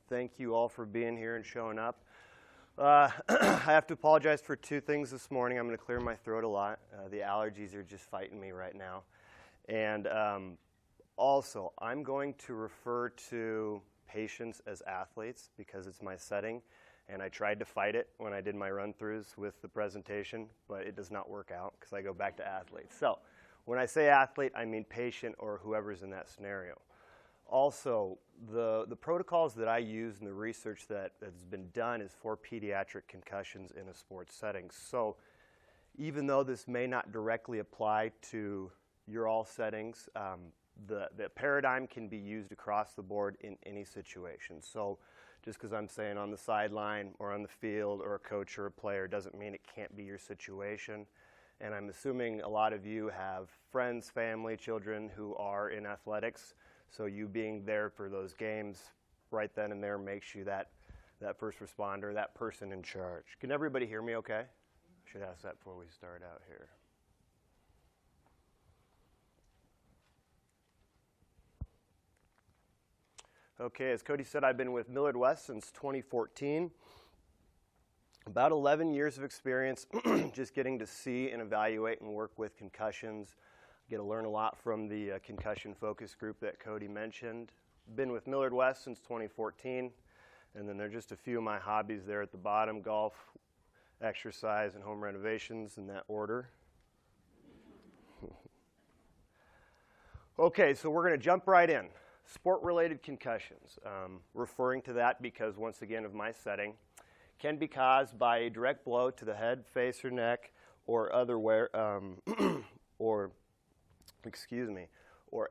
Thank you all for being here and showing up. I have to apologize for two things this morning. I'm going to clear my throat a lot. The allergies are just fighting me right now. And also, I'm going to refer to patients as athletes because it's my setting. And I tried to fight it when I did my run-throughs with the presentation, but it does not work out because I go back to athletes. So when I say athlete, I mean patient or whoever's in that scenario. Also, the protocols that I use and the research that has been done is for pediatric concussions in a sports setting. So even though this may not directly apply to your all settings, the paradigm can be used across the board in any situation. So just because I'm saying on the sideline or on the field or a coach or a player doesn't mean it can't be your situation. And I'm assuming a lot of you have friends, family, children who are in athletics. So you being there for those games right then and there makes you that first responder, that person in charge. Can everybody hear me okay? I should ask that before we start out here. Okay, as Cody said, I've been with Millard West since 2014. About 11 years of experience just getting to see and evaluate and work with concussions. Get to learn a lot from the concussion focus group that Cody mentioned. Been with Millard West since 2014, and then there are just a few of my hobbies there at the bottom: golf, exercise, and home renovations in that order. Okay, so we're going to jump right in. Sport-related concussions. Referring to that because, once again, of my setting, can be caused by a direct blow to the head, face, or neck, or otherwhere, or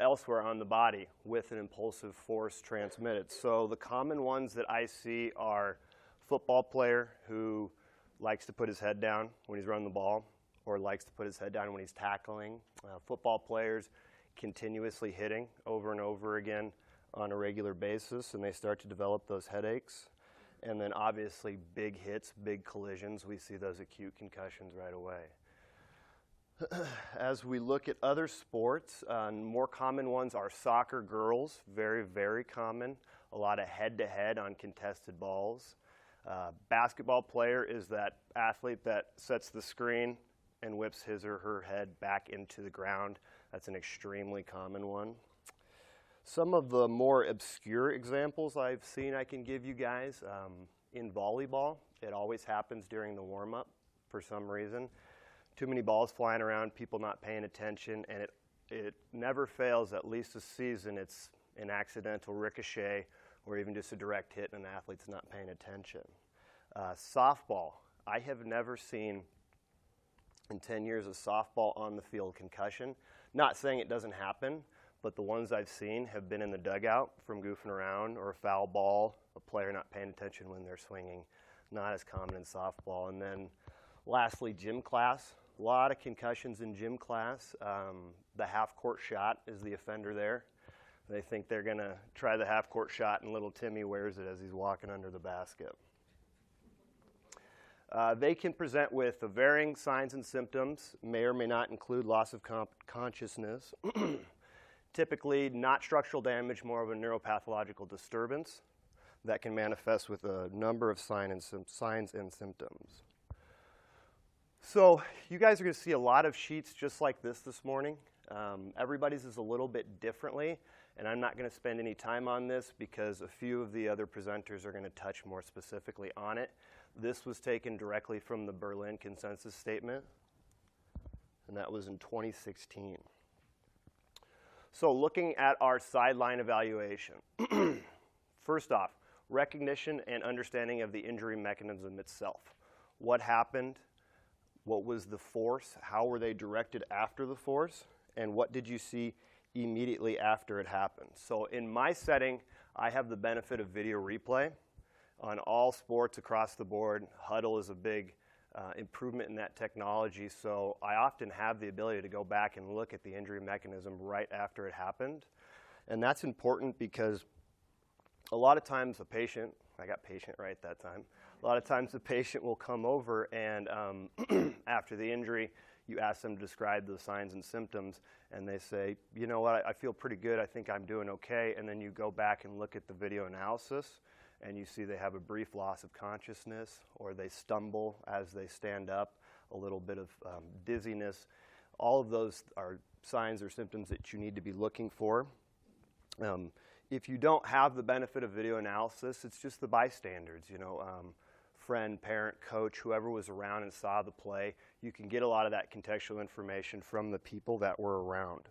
elsewhere on the body with an impulsive force transmitted. So the common ones that I see are football player who likes to put his head down when he's running the ball or likes to put his head down when he's tackling. Football players continuously hitting over and over again on a regular basis, and they start to develop those headaches. And then obviously big hits, big collisions, we see those acute concussions right away. As we look at other sports, more common ones are soccer girls, very, very common. A lot of head-to-head on contested balls. Basketball player is that athlete that sets the screen and whips his or her head back into the ground. That's an extremely common one. Some of the more obscure examples I've seen I can give you guys. In volleyball, it always happens during the warm-up for some reason. Too many balls flying around, people not paying attention, and it never fails, at least a season, it's an accidental ricochet or even just a direct hit and an athlete's not paying attention. Softball, I have never seen in 10 years of softball on the field concussion. Not saying it doesn't happen, but the ones I've seen have been in the dugout from goofing around or a foul ball, a player not paying attention when they're swinging. Not as common in softball. And then lastly, gym class. A lot of concussions in gym class. The half-court shot is the offender there. They think they're going to try the half-court shot, and little Timmy wears it as he's walking under the basket. They can present with varying signs and symptoms, may or may not include loss of consciousness. Typically not structural damage, more of a neuropathological disturbance that can manifest with a number of signs and symptoms. So you guys are going to see a lot of sheets just like this morning. Everybody's is a little bit differently, and I'm not going to spend any time on this because a few of the other presenters are going to touch more specifically on it. This was taken directly from the Berlin Consensus Statement, and that was in 2016. So looking at our sideline evaluation. First off, recognition and understanding of the injury mechanism itself. What happened? What was the force? How were they directed after the force? And what did you see immediately after it happened? So in my setting, I have the benefit of video replay on all sports across the board. Huddle is a big improvement in that technology, so I often have the ability to go back and look at the injury mechanism right after it happened. And that's important because a lot of times a patient, I got patient right that time, a lot of times the patient will come over and after the injury, you ask them to describe the signs and symptoms, and they say, you know what, I feel pretty good, I think I'm doing okay, and then you go back and look at the video analysis, and you see they have a brief loss of consciousness, or they stumble as they stand up, a little bit of dizziness. All of those are signs or symptoms that you need to be looking for. If you don't have the benefit of video analysis, it's just the bystanders, friend, parent, coach, whoever was around and saw the play. You can get a lot of that contextual information from the people that were around.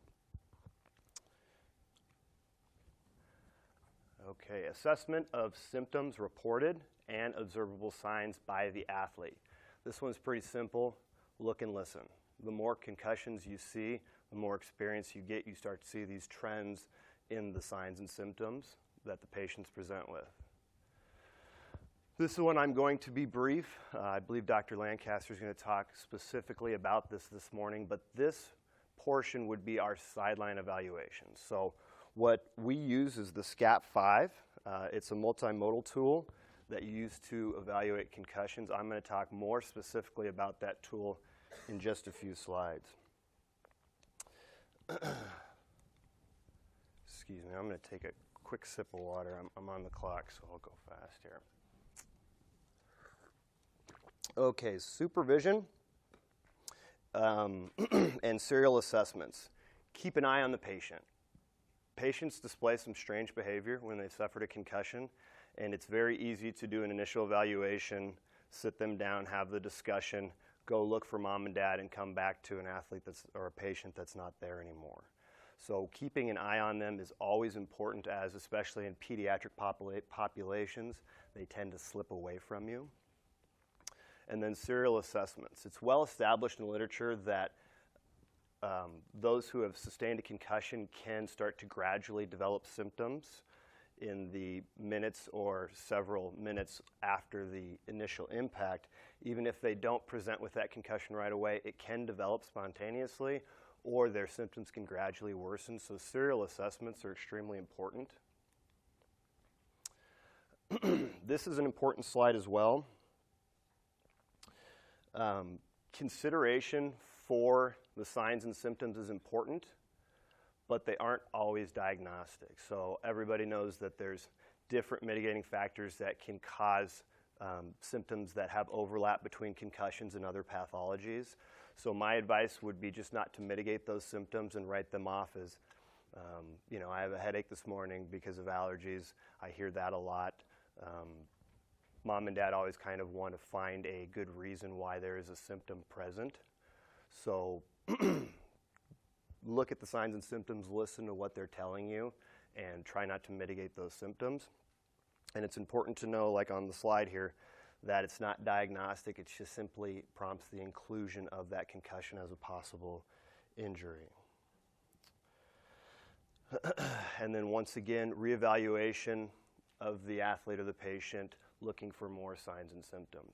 Okay, assessment of symptoms reported and observable signs by the athlete. This one's pretty simple. Look and listen. The more concussions you see, the more experience you get, you start to see these trends in the signs and symptoms that the patients present with. This is one I'm going to be brief. I believe Dr. Lancaster is going to talk specifically about this morning, but this portion would be our sideline evaluation. So what we use is the SCAT-5. It's a multimodal tool that you use to evaluate concussions. I'm going to talk more specifically about that tool in just a few slides. Excuse me, I'm going to take a quick sip of water. I'm on the clock, so I'll go fast here. Okay, supervision and serial assessments. Keep an eye on the patient. Patients display some strange behavior when they suffered a concussion, and it's very easy to do an initial evaluation, sit them down, have the discussion, go look for mom and dad, and come back to an athlete or a patient that's not there anymore. So keeping an eye on them is always important, as especially in pediatric populations, they tend to slip away from you. And then serial assessments. It's well established in literature that those who have sustained a concussion can start to gradually develop symptoms in the minutes or several minutes after the initial impact. Even if they don't present with that concussion right away, it can develop spontaneously, or their symptoms can gradually worsen. So serial assessments are extremely important. This is an important slide as well. Consideration for the signs and symptoms is important, but they aren't always diagnostic. So everybody knows that there's different mitigating factors that can cause symptoms that have overlap between concussions and other pathologies. So my advice would be just not to mitigate those symptoms and write them off as, I have a headache this morning because of allergies. I hear that a lot. Mom and dad always kind of want to find a good reason why there is a symptom present. So look at the signs and symptoms, listen to what they're telling you, and try not to mitigate those symptoms. And it's important to know, like on the slide here, that it's not diagnostic. It just simply prompts the inclusion of that concussion as a possible injury. And then once again, reevaluation of the athlete or the patient, looking for more signs and symptoms.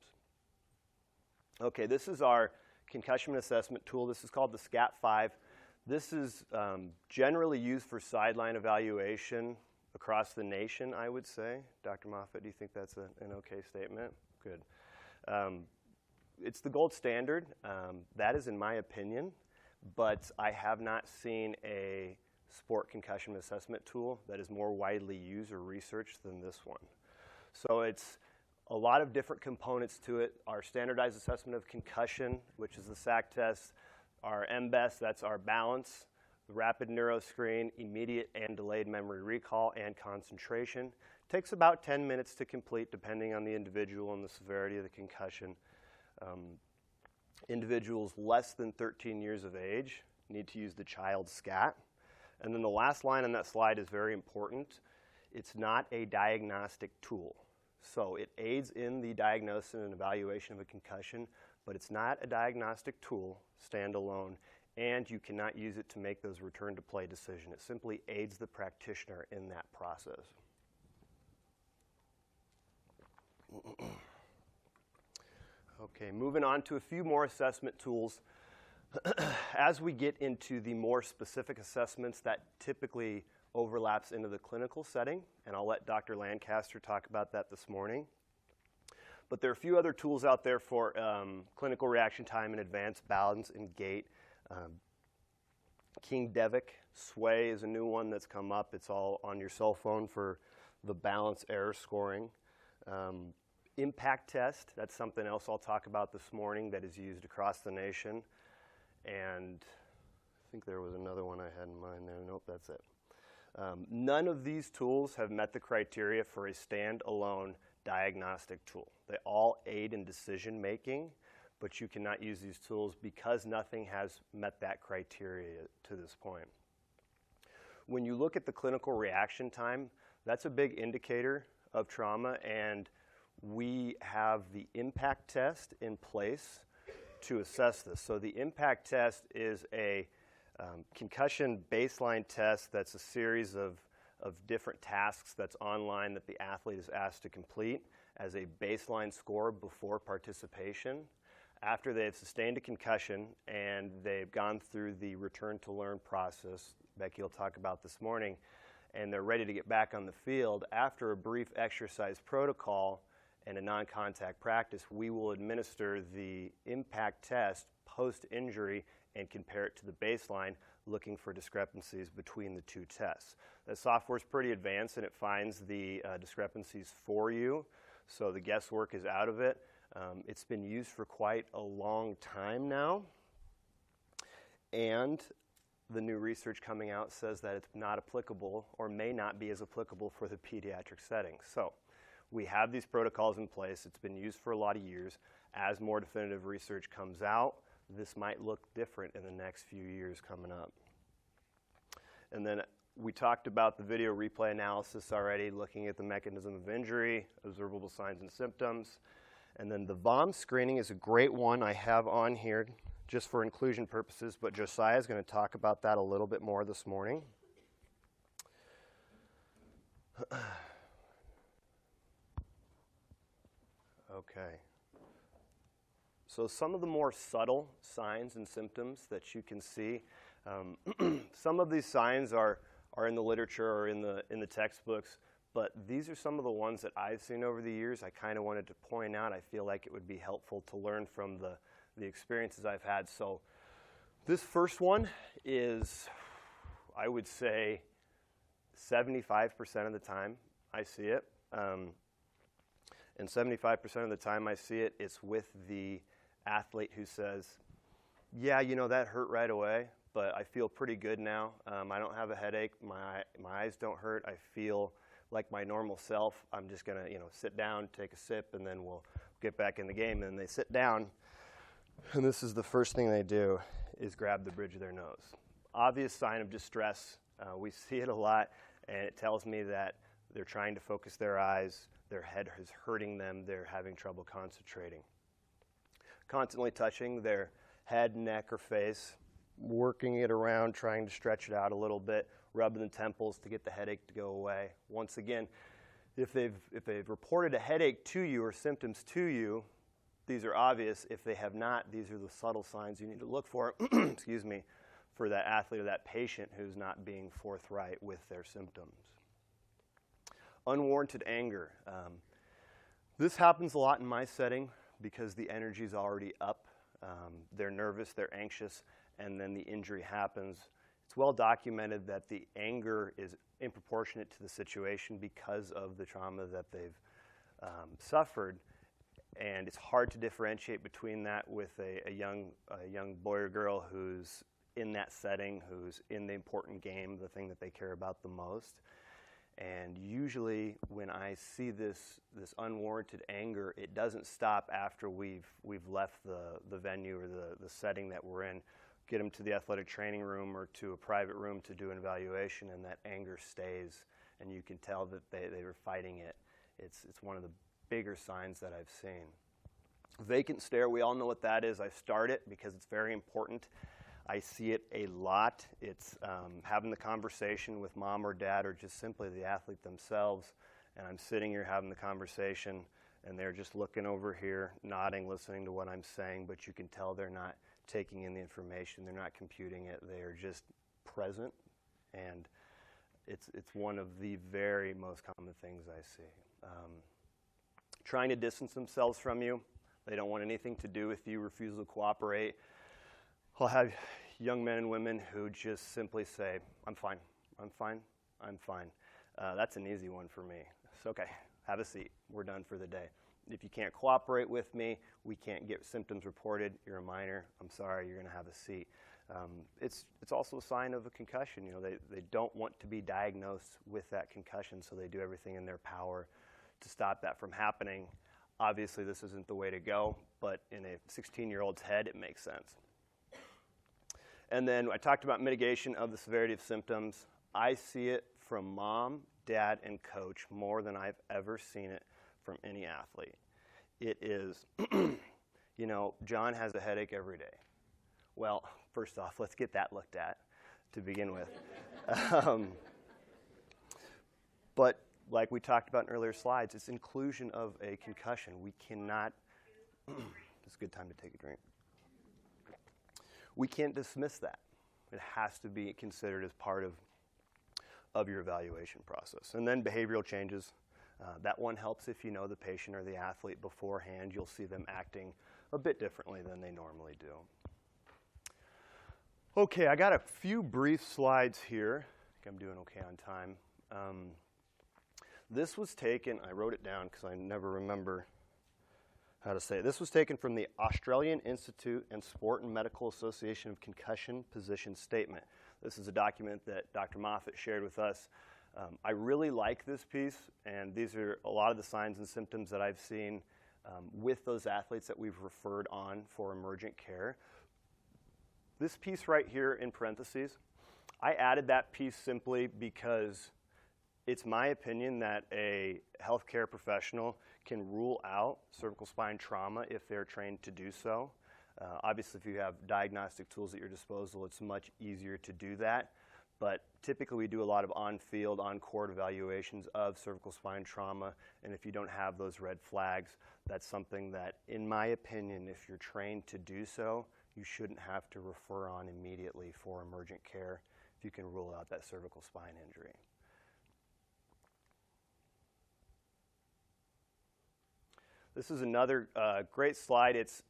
Okay, this is our concussion assessment tool. This is called the SCAT-5. This is generally used for sideline evaluation across the nation, I would say. Dr. Moffitt, do you think that's an okay statement? Good. It's the gold standard. That is in my opinion, but I have not seen a sport concussion assessment tool that is more widely used or researched than this one. So it's a lot of different components to it. Our standardized assessment of concussion, which is the SAC test, our MBES, that's our balance, the rapid neuroscreen, immediate and delayed memory recall, and concentration. Takes about 10 minutes to complete depending on the individual and the severity of the concussion. Individuals less than 13 years of age need to use the child SCAT. And then the last line on that slide is very important. It's not a diagnostic tool. So it aids in the diagnosis and evaluation of a concussion, but it's not a diagnostic tool, standalone, and you cannot use it to make those return to play decisions. It simply aids the practitioner in that process. Okay, moving on to a few more assessment tools. As we get into the more specific assessments, that typically overlaps into the clinical setting, and I'll let Dr. Lancaster talk about that this morning. But there are a few other tools out there for clinical reaction time and advanced balance and gait. King Devic Sway is a new one that's come up. It's all on your cell phone for the balance error scoring. Impact test, that's something else I'll talk about this morning that is used across the nation. And I think there was another one I had in mind there. Nope, that's it. None of these tools have met the criteria for a standalone diagnostic tool. They all aid in decision making, but you cannot use these tools because nothing has met that criteria to this point. When you look at the clinical reaction time, that's a big indicator of trauma, and we have the impact test in place to assess this. So the impact test is a concussion baseline test that's a series of different tasks that's online that the athlete is asked to complete as a baseline score before participation. After they've sustained a concussion and they've gone through the return to learn process Becky will talk about this morning, and they're ready to get back on the field, after a brief exercise protocol and a non-contact practice, we will administer the impact test post-injury and compare it to the baseline, looking for discrepancies between the two tests. The software is pretty advanced and it finds the discrepancies for you, so the guesswork is out of it. It's been used for quite a long time now, and the new research coming out says that it's not applicable or may not be as applicable for the pediatric setting. So we have these protocols in place. It's been used for a lot of years. As more definitive research comes out, this might look different in the next few years coming up. And then we talked about the video replay analysis already, looking at the mechanism of injury, observable signs and symptoms. And then the VOM screening is a great one I have on here just for inclusion purposes, but Josiah is going to talk about that a little bit more this morning. Okay. So some of the more subtle signs and symptoms that you can see, some of these signs are in the literature or in the textbooks, but these are some of the ones that I've seen over the years. I kind of wanted to point out. I feel like it would be helpful to learn from the experiences I've had. So this first one is, I would say, 75% of the time I see it. And 75% of the time I see it, it's with the athlete who says, yeah, you know, that hurt right away, but I feel pretty good now. I don't have a headache. My eyes don't hurt. I feel like my normal self. I'm just going to, sit down, take a sip, and then we'll get back in the game. And they sit down, and this is the first thing they do is grab the bridge of their nose. Obvious sign of distress. We see it a lot, and it tells me that they're trying to focus their eyes. Their head is hurting them. They're having trouble concentrating. Constantly touching their head, neck, or face, working it around, trying to stretch it out a little bit, rubbing the temples to get the headache to go away. Once again, if they've reported a headache to you or symptoms to you, these are obvious. If they have not, these are the subtle signs you need to look for, excuse me, for that athlete or that patient who's not being forthright with their symptoms. Unwarranted anger. This happens a lot in my setting because the energy is already up. They're nervous, they're anxious, and then the injury happens. It's well documented that the anger is disproportionate to the situation because of the trauma that they've suffered, and it's hard to differentiate between that with a young boy or girl who's in that setting, who's in the important game, the thing that they care about the most. And usually when I see this unwarranted anger, it doesn't stop after we've left the venue or the setting that we're in. Get them to the athletic training room or to a private room to do an evaluation, and that anger stays, and you can tell that they were fighting it. It's one of the bigger signs that I've seen. Vacant stare, we all know what that is. I start it because it's very important. I see it a lot. It's having the conversation with mom or dad or just simply the athlete themselves, and I'm sitting here having the conversation, and they're just looking over here, nodding, listening to what I'm saying, but you can tell they're not taking in the information. They're not computing it. They are just present, and it's one of the very most common things I see. Trying to distance themselves from you. They don't want anything to do with you, refuse to cooperate. I'll have young men and women who just simply say, I'm fine, I'm fine, I'm fine. That's an easy one for me. It's okay, have a seat. We're done for the day. If you can't cooperate with me, we can't get symptoms reported. You're a minor. I'm sorry, you're going to have a seat. It's also a sign of a concussion. You know, they don't want to be diagnosed with that concussion, so they do everything in their power to stop that from happening. Obviously, this isn't the way to go, but in a 16-year-old's head, it makes sense. And then I talked about mitigation of the severity of symptoms. I see it from mom, dad, and coach more than I've ever seen it from any athlete. It is, you know, John has a headache every day. Well, first off, let's get that looked at to begin with. But like we talked about in earlier slides, it's inclusion of a concussion. We cannot, it's a good time to take a drink. We can't dismiss that. It has to be considered as part of your evaluation process. And then behavioral changes. That one helps if you know the patient or the athlete beforehand. You'll see them acting a bit differently than they normally do. Okay, I got a few brief slides here. I think I'm doing okay on time. This was taken, I wrote it down because I never remember how to say it. This was taken from the Australian Institute and Sport and Medical Association of Concussion Position Statement. This is a document that Dr. Moffitt shared with us. I really like this piece, and these are a lot of the signs and symptoms that I've seen with those athletes that we've referred on for emergent care. This piece right here in parentheses, I added that piece simply because it's my opinion that a healthcare professional can rule out cervical spine trauma if they're trained to do so. Obviously, if you have diagnostic tools at your disposal, it's much easier to do that. But typically, we do a lot of on-field, on-court evaluations of cervical spine trauma. And if you don't have those red flags, that's something that, in my opinion, if you're trained to do so, you shouldn't have to refer on immediately for emergent care if you can rule out that cervical spine injury. This is another great slide. It's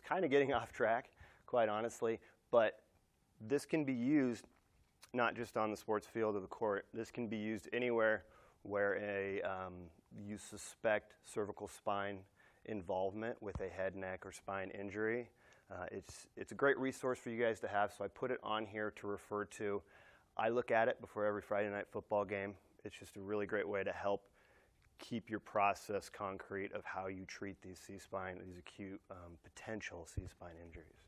kind of getting off track, quite honestly, but this can be used not just on the sports field or the court. This can be used anywhere where you suspect cervical spine involvement with a head, neck, or spine injury. It's a great resource for you guys to have, so I put it on here to refer to. I look at it before every Friday night football game. It's just a really great way to help keep your process concrete of how you treat these C-spine, these acute potential C-spine injuries.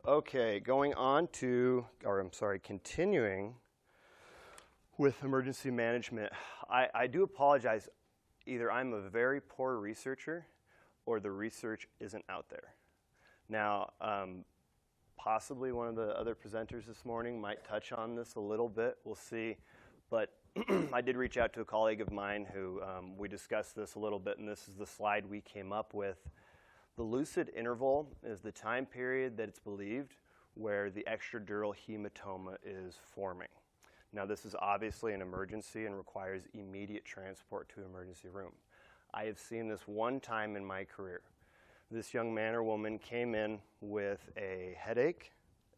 Okay, continuing with emergency management. I do apologize. Either I'm a very poor researcher or the research isn't out there. Now, possibly one of the other presenters this morning might touch on this a little bit. We'll see. But I did reach out to a colleague of mine who we discussed this a little bit, and this is the slide we came up with. The lucid interval is the time period that it's believed where the extradural hematoma is forming. Now, this is obviously an emergency and requires immediate transport to an emergency room. I have seen this one time in my career. This young man or woman came in with a headache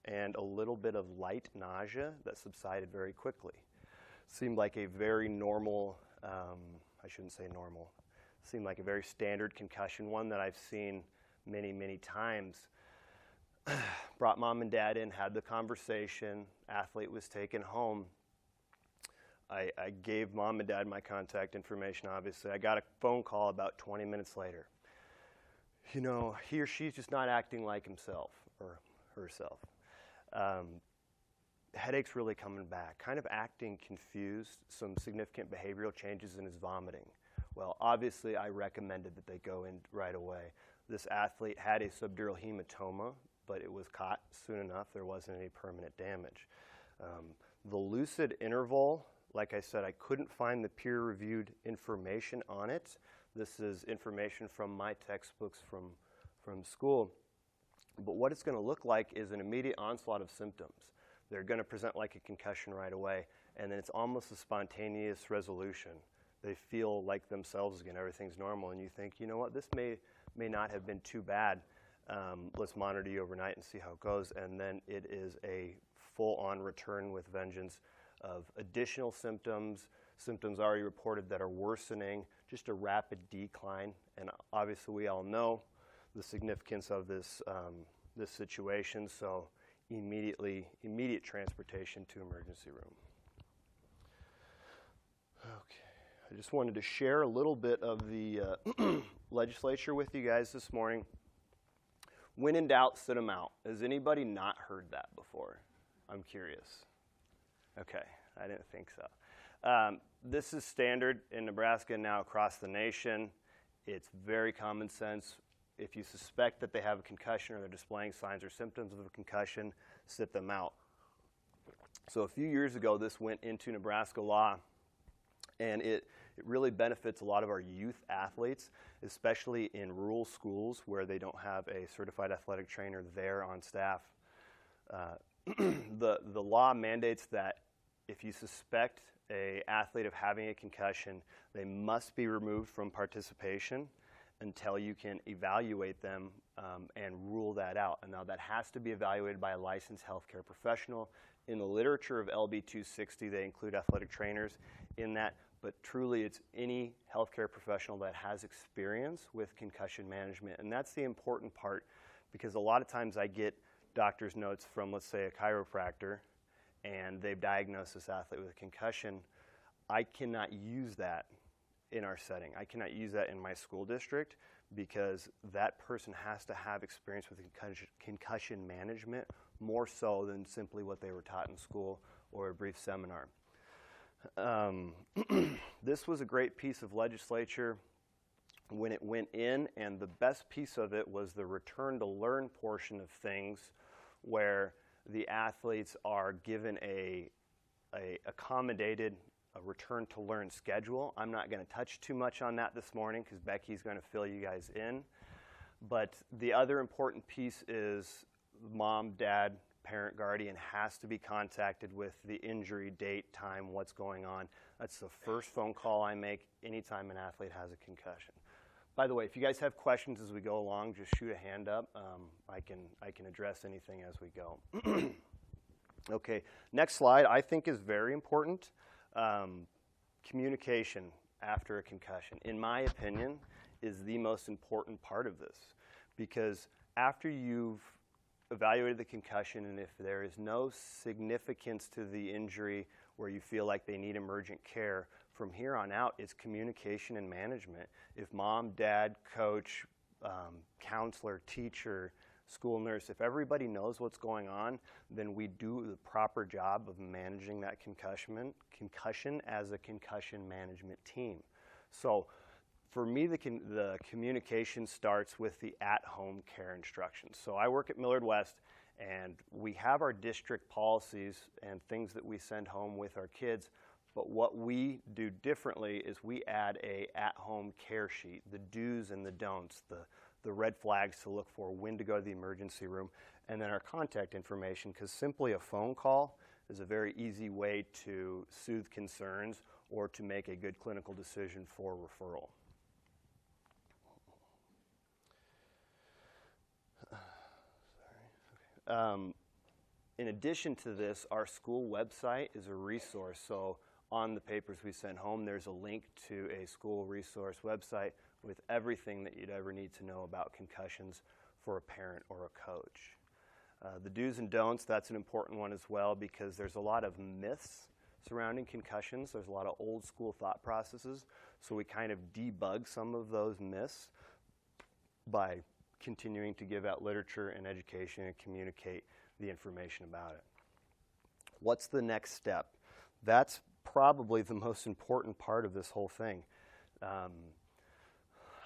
and a little bit of light nausea that subsided very quickly. Seemed like a very normal, I shouldn't say normal, seemed like a very standard concussion, one that I've seen many, many times. Brought mom and dad in, had the conversation, athlete was taken home. I gave mom and dad my contact information, obviously. I got a phone call about 20 minutes later. You know, he or she's just not acting like himself or herself. Headache's really coming back, kind of acting confused, some significant behavioral changes in his vomiting. Well, obviously, I recommended that they go in right away. This athlete had a subdural hematoma, but it was caught soon enough. There wasn't any permanent damage. The lucid interval, like I said, I couldn't find the peer-reviewed information on it. This is information from my textbooks from school. But what it's going to look like is an immediate onslaught of symptoms. They're going to present like a concussion right away, and then it's almost a spontaneous resolution. They feel like themselves again, everything's normal, and you think, you know what, this may not have been too bad. Let's monitor you overnight and see how it goes, and then it is a full-on return with vengeance of additional symptoms, symptoms already reported that are worsening, just a rapid decline. And obviously we all know the significance of this, this situation, so immediate transportation to emergency room. Okay, I just wanted to share a little bit of the legislature with you guys this morning. When in doubt, sit them out. Has anybody not heard that before? I'm curious. Okay, I didn't think so. This is standard in Nebraska and now across the nation. It's very common sense. If you suspect that they have a concussion or they're displaying signs or symptoms of a concussion, sit them out. So a few years ago, this went into Nebraska law, and it really benefits a lot of our youth athletes, especially in rural schools where they don't have a certified athletic trainer there on staff. The law mandates that if you suspect an athlete of having a concussion, they must be removed from participation until you can evaluate them and rule that out. And now that has to be evaluated by a licensed healthcare professional. In the literature of LB 260, they include athletic trainers in that, but truly it's any healthcare professional that has experience with concussion management. And that's the important part, because a lot of times I get doctor's notes from, let's say, a chiropractor, and they've diagnosed this athlete with a concussion. I cannot use that in our setting. I cannot use that in my school district, because that person has to have experience with concussion management more so than simply what they were taught in school or a brief seminar. This was a great piece of legislature when it went in, and the best piece of it was the return to learn portion of things, where the athletes are given a accommodated return to learn schedule. I'm not going to touch too much on that this morning because Becky's going to fill you guys in. But the other important piece is mom, dad, parent, guardian has to be contacted with the injury, date, time, what's going on. That's the first phone call I make anytime an athlete has a concussion. By the way, if you guys have questions as we go along, just shoot a hand up. I can address anything as we go. Okay, next slide I think is very important. Communication after a concussion, in my opinion, is the most important part of this, because after you've evaluated the concussion, and if there is no significance to the injury where you feel like they need emergent care, from here on out it's communication and management. If mom, dad, coach, counselor, teacher, school nurse, if everybody knows what's going on, then we do the proper job of managing that concussion as a concussion management team. So for me, the communication starts with the at-home care instructions. So I work at Millard West, and we have our district policies and things that we send home with our kids, but what we do differently is we add a at-home care sheet, the do's and the don'ts, the red flags to look for, when to go to the emergency room, and then our contact information, because simply a phone call is a very easy way to soothe concerns or to make a good clinical decision for referral. In addition to this, our school website is a resource. So on the papers we send home, there's a link to a school resource website with everything that you'd ever need to know about concussions for a parent or a coach. The do's and don'ts, that's an important one as well, because there's a lot of myths surrounding concussions. There's a lot of old school thought processes, so we kind of debug some of those myths by continuing to give out literature and education and communicate the information about it. What's the next step? That's probably the most important part of this whole thing.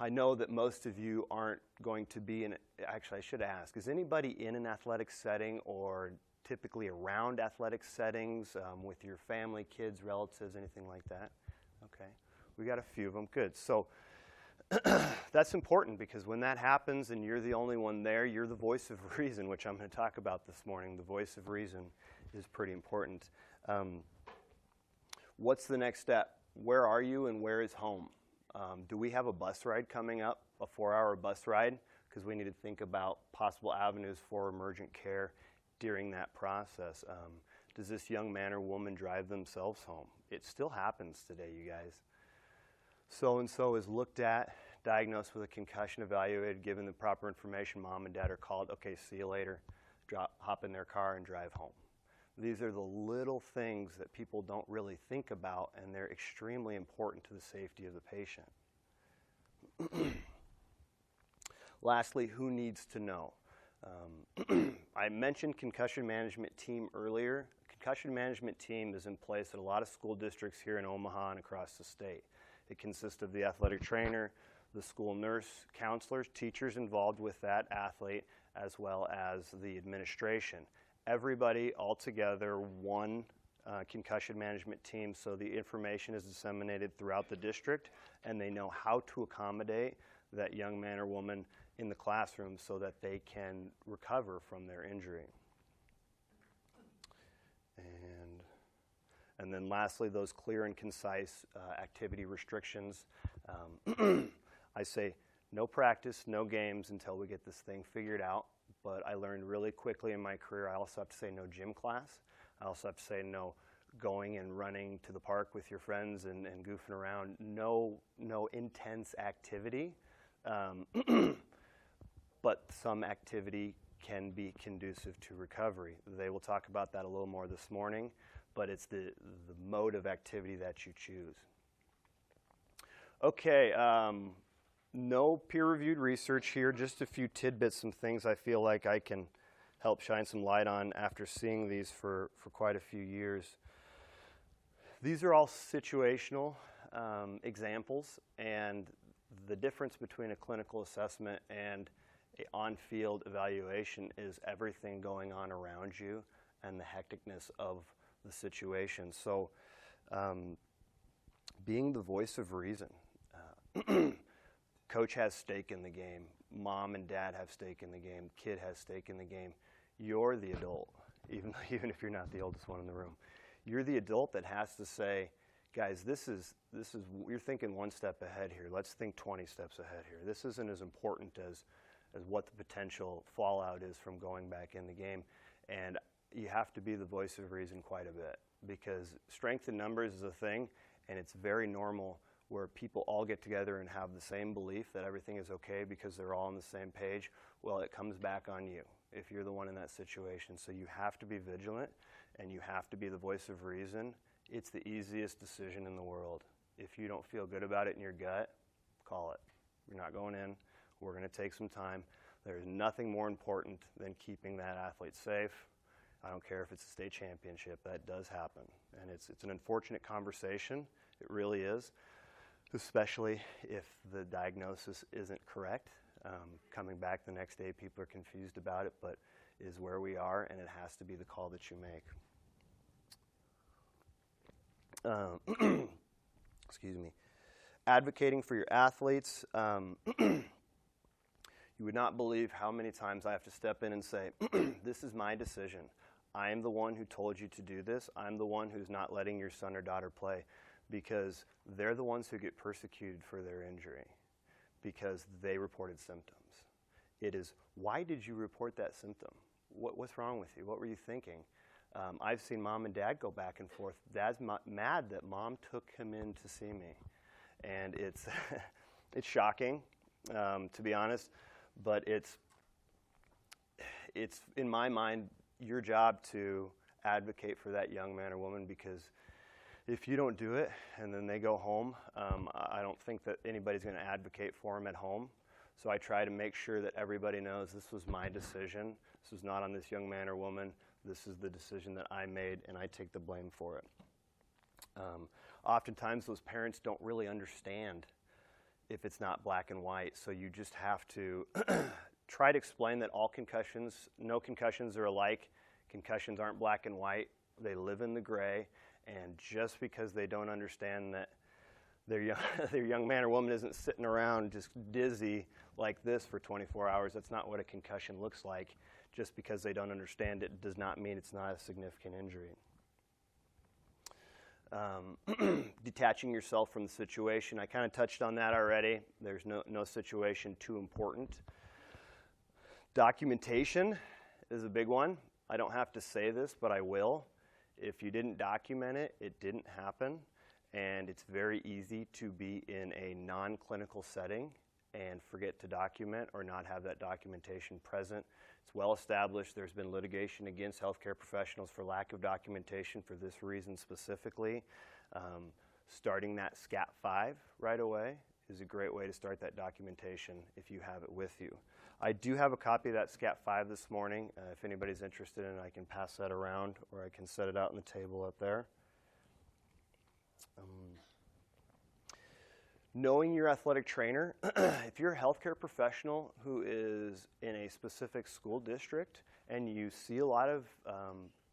I know that most of you aren't going to be in, actually I should ask, is anybody in an athletic setting or typically around athletic settings with your family, kids, relatives, anything like that? Okay, we got a few of them, good. So that's important, because when that happens and you're the only one there, you're the voice of reason, which I'm going to talk about this morning. The voice of reason is pretty important. What's the next step? Where are you and where is home? Do we have a bus ride coming up, a 4-hour bus ride? Because we need to think about possible avenues for emergent care during that process. Does this young man or woman drive themselves home? It still happens today, you guys. So-and-so is looked at, diagnosed with a concussion, evaluated, given the proper information, mom and dad are called, okay, see you later, hop in their car and drive home. These are the little things that people don't really think about, and they're extremely important to the safety of the patient. Lastly, who needs to know? I mentioned concussion management team earlier. Concussion management team is in place at a lot of school districts here in Omaha and across the state. It consists of the athletic trainer, the school nurse, counselors, teachers involved with that athlete, as well as the administration. Everybody all together, one concussion management team, so the information is disseminated throughout the district, and they know how to accommodate that young man or woman in the classroom so that they can recover from their injury. And then lastly, those clear and concise activity restrictions. I say no practice, no games until we get this thing figured out. But I learned really quickly in my career, I also have to say no gym class. I also have to say no going and running to the park with your friends and goofing around. No intense activity. But some activity can be conducive to recovery. They will talk about that a little more this morning, but it's the mode of activity that you choose. Okay, no peer-reviewed research here, just a few tidbits, some things I feel like I can help shine some light on after seeing these for quite a few years. These are all situational examples, and the difference between a clinical assessment and an on-field evaluation is everything going on around you and the hecticness of the situation. So being the voice of reason. Coach has stake in the game. Mom and dad have stake in the game. Kid has stake in the game. You're the adult, even if you're not the oldest one in the room. You're the adult that has to say, guys, this is you're thinking one step ahead here. Let's think 20 steps ahead here. This isn't as important as what the potential fallout is from going back in the game. And you have to be the voice of reason quite a bit, because strength in numbers is a thing, and it's very normal where people all get together and have the same belief that everything is okay because they're all on the same page. Well, it comes back on you if you're the one in that situation. So you have to be vigilant, and you have to be the voice of reason. It's the easiest decision in the world. If you don't feel good about it in your gut, call it. You're not going in. We're going to take some time. There's nothing more important than keeping that athlete safe. I don't care if it's a state championship. That does happen. And it's an unfortunate conversation. It really is, especially if the diagnosis isn't correct. Coming back the next day, people are confused about it, but is where we are, and it has to be the call that you make. Excuse me. Advocating for your athletes. You would not believe how many times I have to step in and say, this is my decision. I am the one who told you to do this. I'm the one who's not letting your son or daughter play, because they're the ones who get persecuted for their injury because they reported symptoms. It is, why did you report that symptom? What's wrong with you? What were you thinking? I've seen mom and dad go back and forth. Dad's mad that mom took him in to see me. And it's, it's shocking, to be honest, but it's in my mind, your job to advocate for that young man or woman, because if you don't do it and then they go home, I don't think that anybody's going to advocate for them at home. So I try to make sure that everybody knows this was my decision. This was not on this young man or woman. This is the decision that I made, and I take the blame for it. Oftentimes those parents don't really understand if it's not black and white, so you just have to try to explain that no concussions are alike. Concussions aren't black and white. They live in the gray, and just because they don't understand that their young man or woman isn't sitting around just dizzy like this for 24 hours, that's not what a concussion looks like. Just because they don't understand it does not mean it's not a significant injury. Detaching yourself from the situation. I kind of touched on that already. There's no situation too important. Documentation is a big one. I don't have to say this, but I will. if you didn't document it, it didn't happen. And it's very easy to be in a non-clinical setting and forget to document or not have that documentation present. It's well established. There's been litigation against healthcare professionals for lack of documentation for this reason specifically. Starting that SCAT-5 right away is a great way to start that documentation if you have it with you. I do have a copy of that SCAT-5 this morning. If anybody's interested in it, I can pass that around, or I can set it out on the table up there. Knowing your athletic trainer, if you're a healthcare professional who is in a specific school district and you see a lot of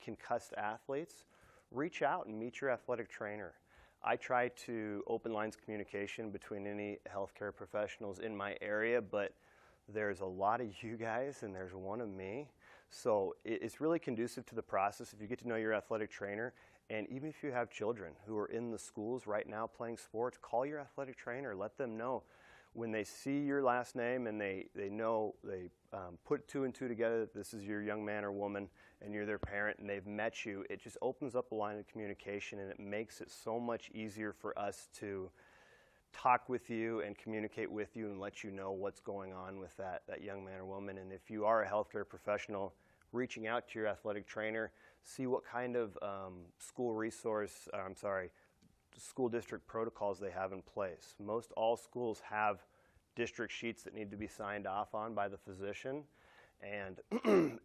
concussed athletes, reach out and meet your athletic trainer. I try to open lines of communication between any healthcare professionals in my area, but there's a lot of you guys and there's one of me. So it's really conducive to the process if you get to know your athletic trainer. And even if you have children who are in the schools right now playing sports, call your athletic trainer. Let them know. When they see your last name and they know, they put two and two together that this is your young man or woman and you're their parent and they've met you, it just opens up a line of communication and it makes it so much easier for us to talk with you and communicate with you and let you know what's going on with that young man or woman. And if you are a healthcare professional, reaching out to your athletic trainer, see what kind of school district protocols they have in place. Most all schools have district sheets that need to be signed off on by the physician. And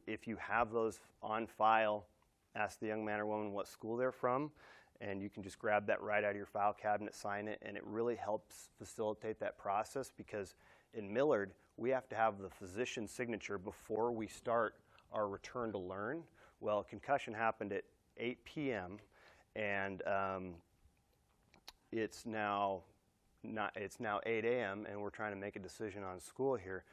if you have those on file, ask the young man or woman what school they're from, and you can just grab that right out of your file cabinet, sign it, and it really helps facilitate that process because in Millard, we have to have the physician's signature before we start our return to learn. Well, concussion happened at 8 p.m. and it's now 8 a.m. and we're trying to make a decision on school here.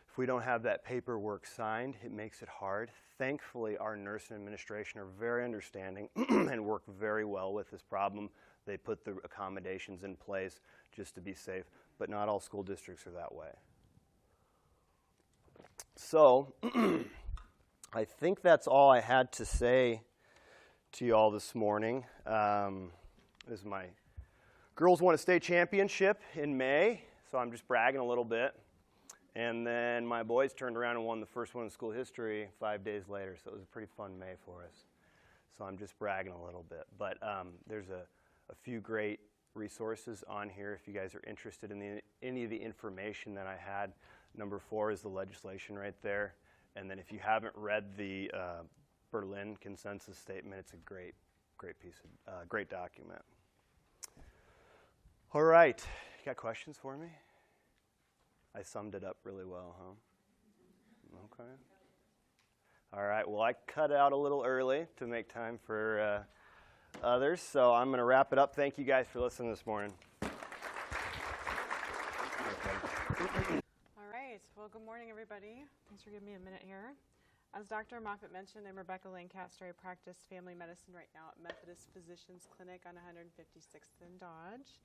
If we don't have that paperwork signed, it makes it hard. Thankfully, our nurse and administration are very understanding and work very well with this problem. They put the accommodations in place just to be safe, but not all school districts are that way. So, I think that's all I had to say to you all this morning. This is my girls won a state championship in May, so I'm just bragging a little bit. And then my boys turned around and won the first one in school history 5 days later, so it was a pretty fun May for us. So I'm just bragging a little bit. But there's a few great resources on here if you guys are interested in any of the information that I had. Number 4 is the legislation right there. And then if you haven't read the Berlin Consensus Statement, it's a great piece of, great document. All right, you got questions for me? I summed it up really well, huh? Okay. All right, well, I cut out a little early to make time for others, so I'm going to wrap it up. Thank you guys for listening this morning. All right, well, good morning, everybody. Thanks for giving me a minute here. As Dr. Moffitt mentioned, I'm Rebecca Lancaster. I practice family medicine right now at Methodist Physicians Clinic on 156th and Dodge.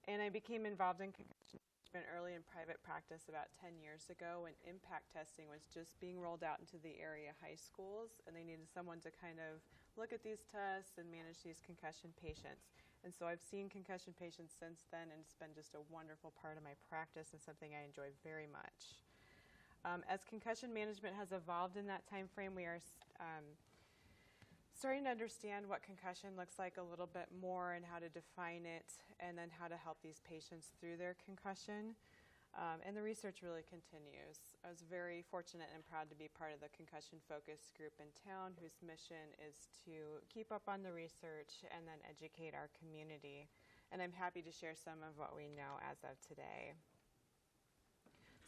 And I became involved in concussion management early in private practice about 10 years ago when impact testing was just being rolled out into the area high schools, and they needed someone to kind of look at these tests and manage these concussion patients. And so I've seen concussion patients since then, and it's been just a wonderful part of my practice and something I enjoy very much. As concussion management has evolved in that time frame, we are starting to understand what concussion looks like a little bit more and how to define it and then how to help these patients through their concussion. And the research really continues. I was very fortunate and proud to be part of the concussion focus group in town whose mission is to keep up on the research and then educate our community. And I'm happy to share some of what we know as of today.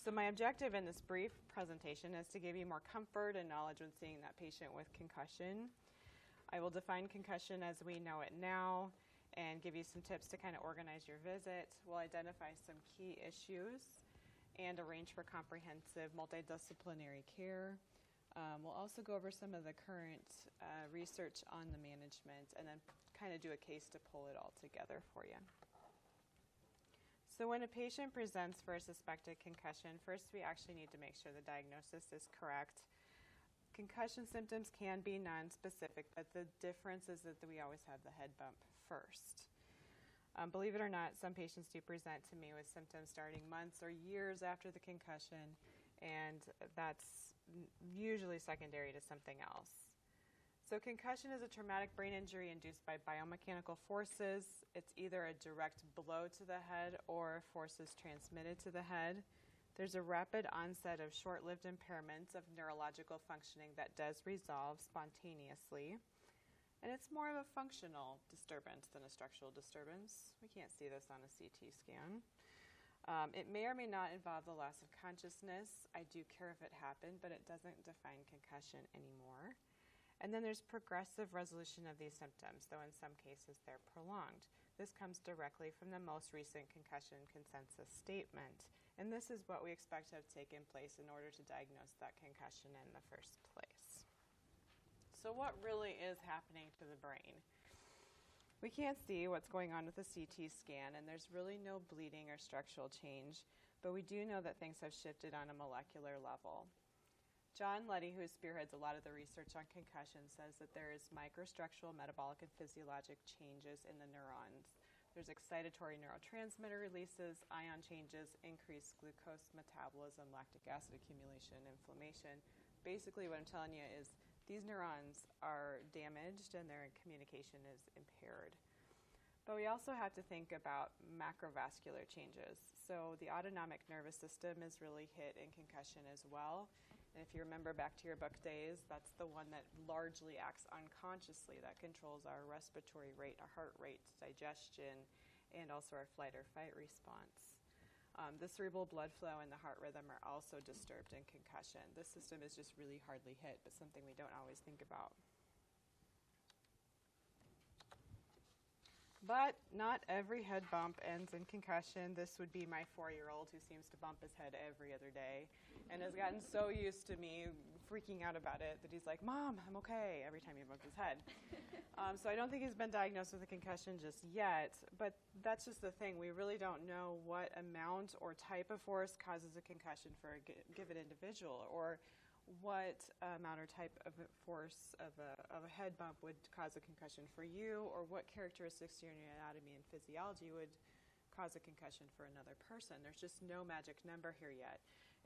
So my objective in this brief presentation is to give you more comfort and knowledge when seeing that patient with concussion. I will define concussion as we know it now and give you some tips to kind of organize your visit. We'll identify some key issues and arrange for comprehensive multidisciplinary care. We'll also go over some of the current research on the management and then kind of do a case to pull it all together for you. So when a patient presents for a suspected concussion, first we actually need to make sure the diagnosis is correct. Concussion symptoms can be nonspecific, but the difference is that we always have the head bump first. Believe it or not, some patients do present to me with symptoms starting months or years after the concussion, and that's usually secondary to something else. So concussion is a traumatic brain injury induced by biomechanical forces. It's either a direct blow to the head or forces transmitted to the head. There's a rapid onset of short-lived impairments of neurological functioning that does resolve spontaneously. And it's more of a functional disturbance than a structural disturbance. We can't see this on a CT scan. It may or may not involve the loss of consciousness. I do care if it happened, but it doesn't define concussion anymore. And then there's progressive resolution of these symptoms, though in some cases they're prolonged. This comes directly from the most recent concussion consensus statement. And this is what we expect to have taken place in order to diagnose that concussion in the first place. So what really is happening to the brain? We can't see what's going on with the CT scan, and there's really no bleeding or structural change, but we do know that things have shifted on a molecular level. John Leddy, who spearheads a lot of the research on concussion, says that there is microstructural, metabolic, and physiologic changes in the neurons. There's excitatory neurotransmitter releases, ion changes, increased glucose metabolism, lactic acid accumulation, inflammation. Basically, what I'm telling you is these neurons are damaged and their communication is impaired. But we also have to think about macrovascular changes. So the autonomic nervous system is really hit in concussion as well. And if you remember back to your book days, that's the one that largely acts unconsciously, that controls our respiratory rate, our heart rate, digestion, and also our flight or fight response. The cerebral blood flow and the heart rhythm are also disturbed in concussion. This system is just really hardly hit, but something we don't always think about. But not every head bump ends in concussion. This would be my 4-year-old who seems to bump his head every other day and has gotten so used to me freaking out about it that he's like, "Mom, I'm okay," every time he bumps his head. So I don't think he's been diagnosed with a concussion just yet, but that's just the thing. We really don't know what amount or type of force causes a concussion for a given individual, or what amount or type of force of a head bump would cause a concussion for you, or what characteristics in your anatomy and physiology would cause a concussion for another person. There's just no magic number here yet.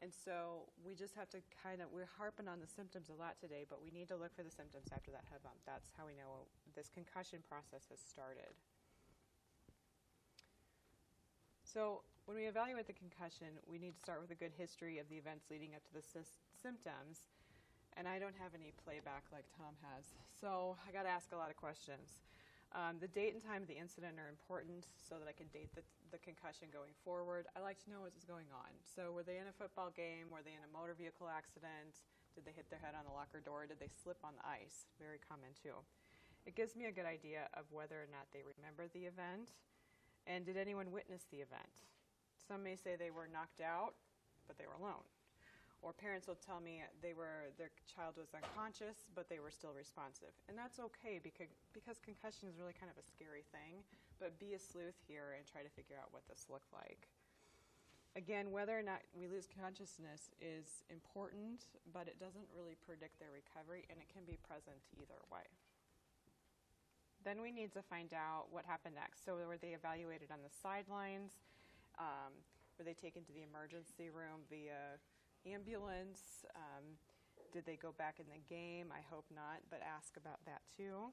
And so we just have to we're harping on the symptoms a lot today, but we need to look for the symptoms after that head bump. That's how we know this concussion process has started. So when we evaluate the concussion, we need to start with a good history of the events leading up to the symptoms. And I don't have any playback like Tom has, so I got to ask a lot of questions. The date and time of the incident are important so that I can date the concussion going forward. I like to know what's going on. So were they in a football game? Were they in a motor vehicle accident? Did they hit their head on a locker door? Did they slip on the ice? Very common too. It gives me a good idea of whether or not they remember the event, and did anyone witness the event? Some may say they were knocked out, but they were alone. Or parents will tell me their child was unconscious, but they were still responsive. And that's okay because concussion is really kind of a scary thing, but be a sleuth here and try to figure out what this looked like. Again, whether or not we lose consciousness is important, but it doesn't really predict their recovery, and it can be present either way. Then we need to find out what happened next. So were they evaluated on the sidelines? Were they taken to the emergency room via ambulance? Did they go back in the game? I hope not, but ask about that too.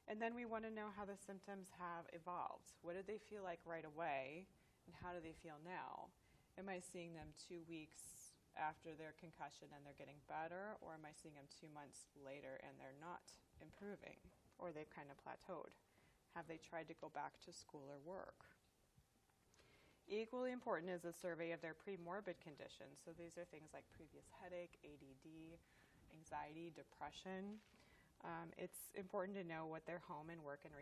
And then we want to know how the symptoms have evolved. What did they feel like right away, and how do they feel now? Am I seeing them 2 weeks after their concussion and they're getting better, or am I seeing them 2 months later and they're not improving, or they've kind of plateaued? Have they tried to go back to school or work? Equally important is a survey of their premorbid conditions. So these are things like previous headache, ADD, anxiety, depression. It's important to know what their home and work and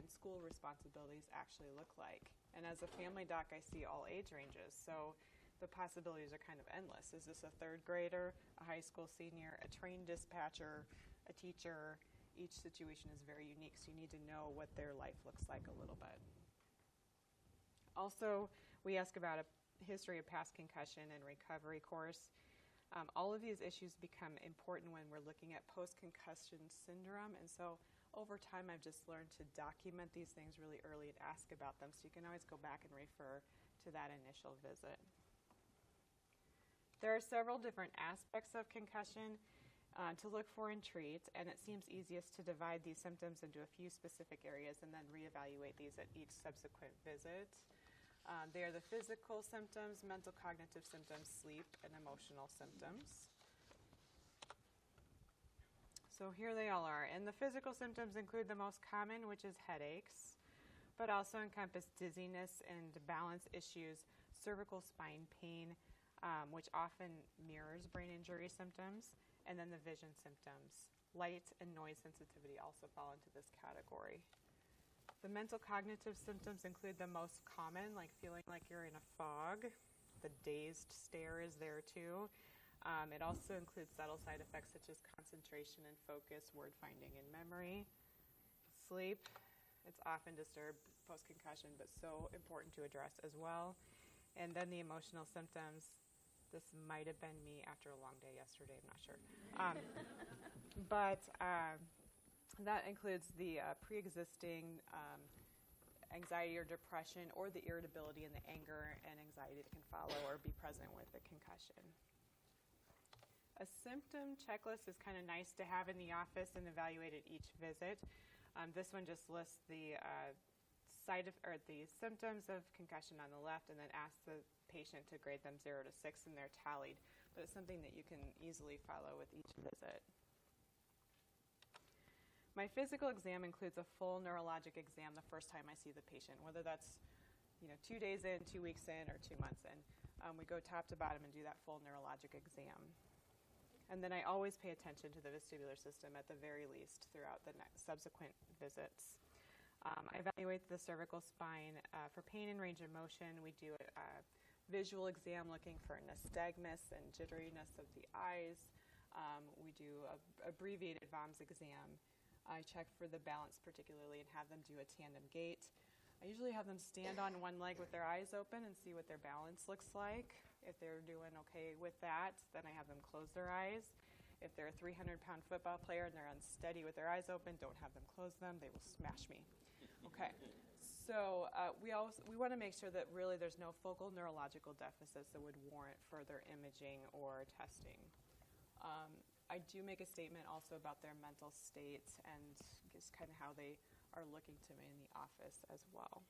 school responsibilities actually look like. And as a family doc, I see all age ranges. So the possibilities are kind of endless. Is this a third grader, a high school senior, a trained dispatcher, a teacher? Each situation is very unique, so you need to know what their life looks like a little bit. Also, we ask about a history of past concussion and recovery course. All of these issues become important when we're looking at post-concussion syndrome, and so over time I've just learned to document these things really early and ask about them, so you can always go back and refer to that initial visit. There are several different aspects of concussion to look for and treat, and it seems easiest to divide these symptoms into a few specific areas and then reevaluate these at each subsequent visit. They are the physical symptoms, mental cognitive symptoms, sleep, and emotional symptoms. So here they all are. And the physical symptoms include the most common, which is headaches, but also encompass dizziness and balance issues, cervical spine pain, which often mirrors brain injury symptoms, and then the vision symptoms. Light and noise sensitivity also fall into this category. The mental cognitive symptoms include the most common, like feeling like you're in a fog. The dazed stare is there too. It also includes subtle side effects such as concentration and focus, word finding, and memory. Sleep, it's often disturbed post-concussion, but so important to address as well. And then the emotional symptoms. This might have been me after a long day yesterday, I'm not sure. That includes the pre-existing anxiety or depression, or the irritability and the anger and anxiety that can follow or be present with the concussion. A symptom checklist is kind of nice to have in the office and evaluate at each visit. This one just lists the the symptoms of concussion on the left, and then asks the patient to grade them 0 to 6, and they're tallied. But it's something that you can easily follow with each visit. My physical exam includes a full neurologic exam the first time I see the patient, whether that's 2 days in, 2 weeks in, or 2 months in. We go top to bottom and do that full neurologic exam. And then I always pay attention to the vestibular system at the very least throughout the subsequent visits. I evaluate the cervical spine for pain and range of motion. We do a visual exam looking for nystagmus and jitteriness of the eyes. We do an abbreviated VOMS exam. I check for the balance particularly and have them do a tandem gait. I usually have them stand on one leg with their eyes open and see what their balance looks like. If they're doing okay with that, then I have them close their eyes. If they're a 300-pound football player and they're unsteady with their eyes open, don't have them close them. They will smash me. Okay. So we want to make sure that really there's no focal neurological deficits that would warrant further imaging or testing. I do make a statement also about their mental state and just kind of how they are looking to me in the office as well.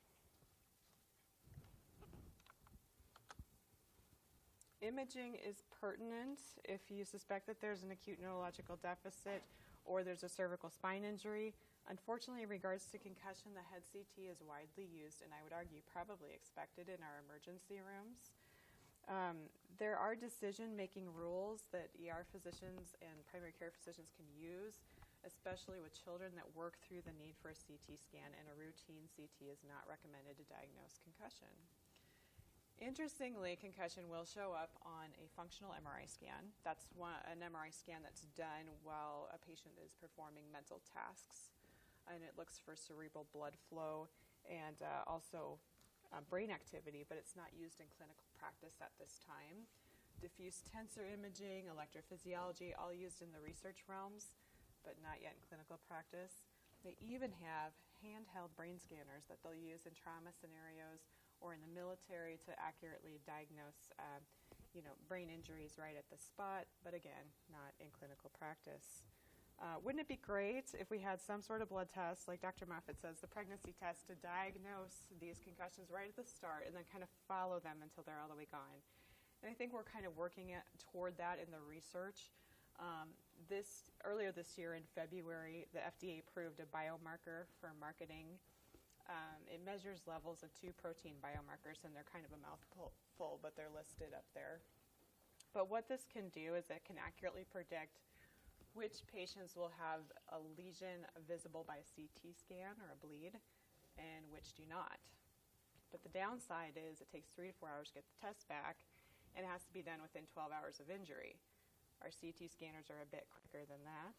Imaging is pertinent if you suspect that there's an acute neurological deficit or there's a cervical spine injury. Unfortunately, in regards to concussion, the head CT is widely used, and I would argue probably expected in our emergency rooms. There are decision-making rules that ER physicians and primary care physicians can use, especially with children that work through the need for a CT scan, and a routine CT is not recommended to diagnose concussion. Interestingly, concussion will show up on a functional MRI scan. That's an MRI scan that's done while a patient is performing mental tasks, and it looks for cerebral blood flow and also brain activity, but it's not used in clinical practice at this time. Diffuse tensor imaging, electrophysiology, all used in the research realms, but not yet in clinical practice. They even have handheld brain scanners that they'll use in trauma scenarios or in the military to accurately diagnose brain injuries right at the spot, but again, not in clinical practice. Wouldn't it be great if we had some sort of blood test, like Dr. Moffitt says, the pregnancy test, to diagnose these concussions right at the start and then kind of follow them until they're all the way gone? And I think we're kind of working toward that in the research. Earlier this year in February, the FDA approved a biomarker for marketing. It measures levels of 2 protein biomarkers, and they're kind of a mouthful, but they're listed up there. But what this can do is it can accurately predict which patients will have a lesion visible by a CT scan or a bleed, and which do not. But the downside is it takes 3 to 4 hours to get the test back, and it has to be done within 12 hours of injury. Our CT scanners are a bit quicker than that.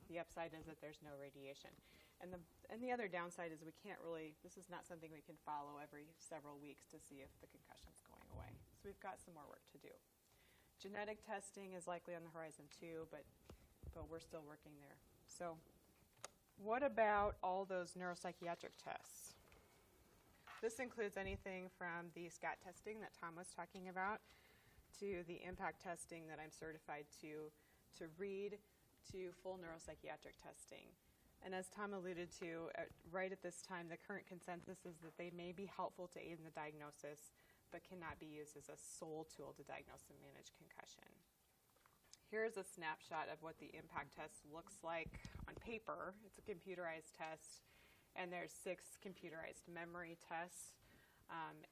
The upside is that there's no radiation. And the other downside is this is not something we can follow every several weeks to see if the concussion's going away. So we've got some more work to do. Genetic testing is likely on the horizon too, but we're still working there. So what about all those neuropsychiatric tests? This includes anything from the SCAT testing that Tom was talking about to the impact testing that I'm certified to read, to full neuropsychiatric testing. And as Tom alluded to, right at this time, the current consensus is that they may be helpful to aid in the diagnosis, but cannot be used as a sole tool to diagnose and manage concussion. Here's a snapshot of what the impact test looks like on paper. It's a computerized test, and there's 6 computerized memory tests.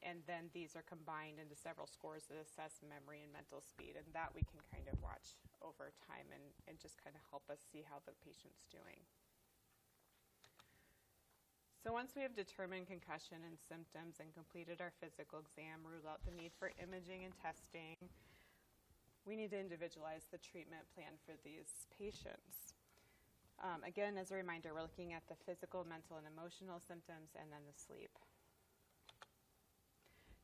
And then these are combined into several scores that assess memory and mental speed, and that we can kind of watch over time and just kind of help us see how the patient's doing. So once we have determined concussion and symptoms and completed our physical exam, ruled out the need for imaging and testing, we need to individualize the treatment plan for these patients. Again, as a reminder, we're looking at the physical, mental, and emotional symptoms, and then the sleep.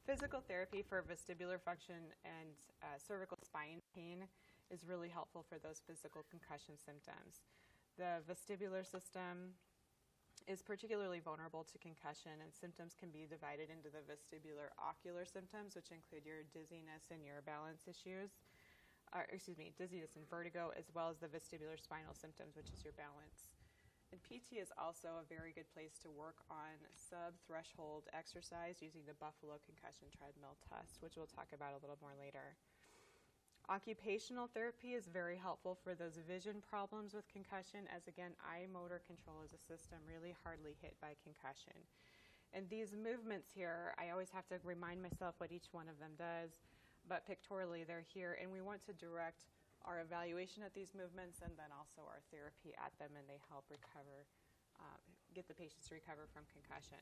Physical therapy for vestibular function and cervical spine pain is really helpful for those physical concussion symptoms. The vestibular system is particularly vulnerable to concussion, and symptoms can be divided into the vestibular ocular symptoms, which include your dizziness and your balance issues, dizziness and vertigo, as well as the vestibular spinal symptoms, which is your balance. And PT is also a very good place to work on sub-threshold exercise using the Buffalo Concussion Treadmill Test, which we'll talk about a little more later. Occupational therapy is very helpful for those vision problems with concussion, as again, eye motor control is a system really hardly hit by concussion. And these movements here, I always have to remind myself what each one of them does, but pictorially they're here, and we want to direct our evaluation at these movements and then also our therapy at them, and they help recover, get the patients to recover from concussion.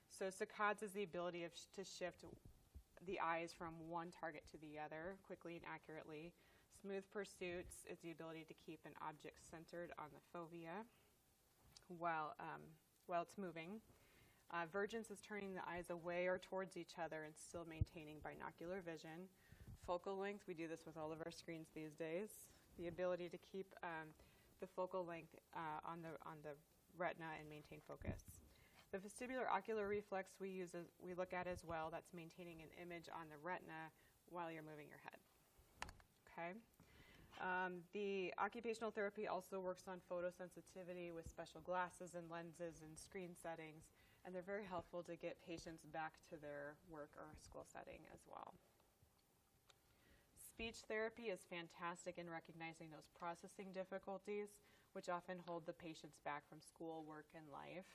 So saccades is the ability to shift the eyes from one target to the other quickly and accurately. Smooth pursuits is the ability to keep an object centered on the fovea while it's moving. Vergence is turning the eyes away or towards each other and still maintaining binocular vision. Focal length, we do this with all of our screens these days. The ability to keep the focal length on the retina and maintain focus. The vestibular ocular reflex we look at as well. That's maintaining an image on the retina while you're moving your head. Okay. The occupational therapy also works on photosensitivity with special glasses and lenses and screen settings, and they're very helpful to get patients back to their work or school setting as well. Speech therapy is fantastic in recognizing those processing difficulties, which often hold the patients back from school, work, and life.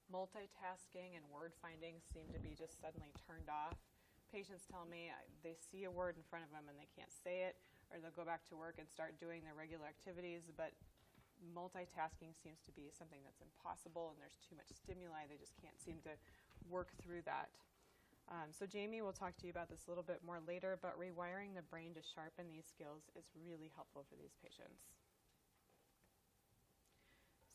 Multitasking and word finding seem to be just suddenly turned off. Patients tell me they see a word in front of them and they can't say it, or they'll go back to work and start doing their regular activities, but multitasking seems to be something that's impossible, and there's too much stimuli. They just can't seem to work through that. So Jamie will talk to you about this a little bit more later, but rewiring the brain to sharpen these skills is really helpful for these patients.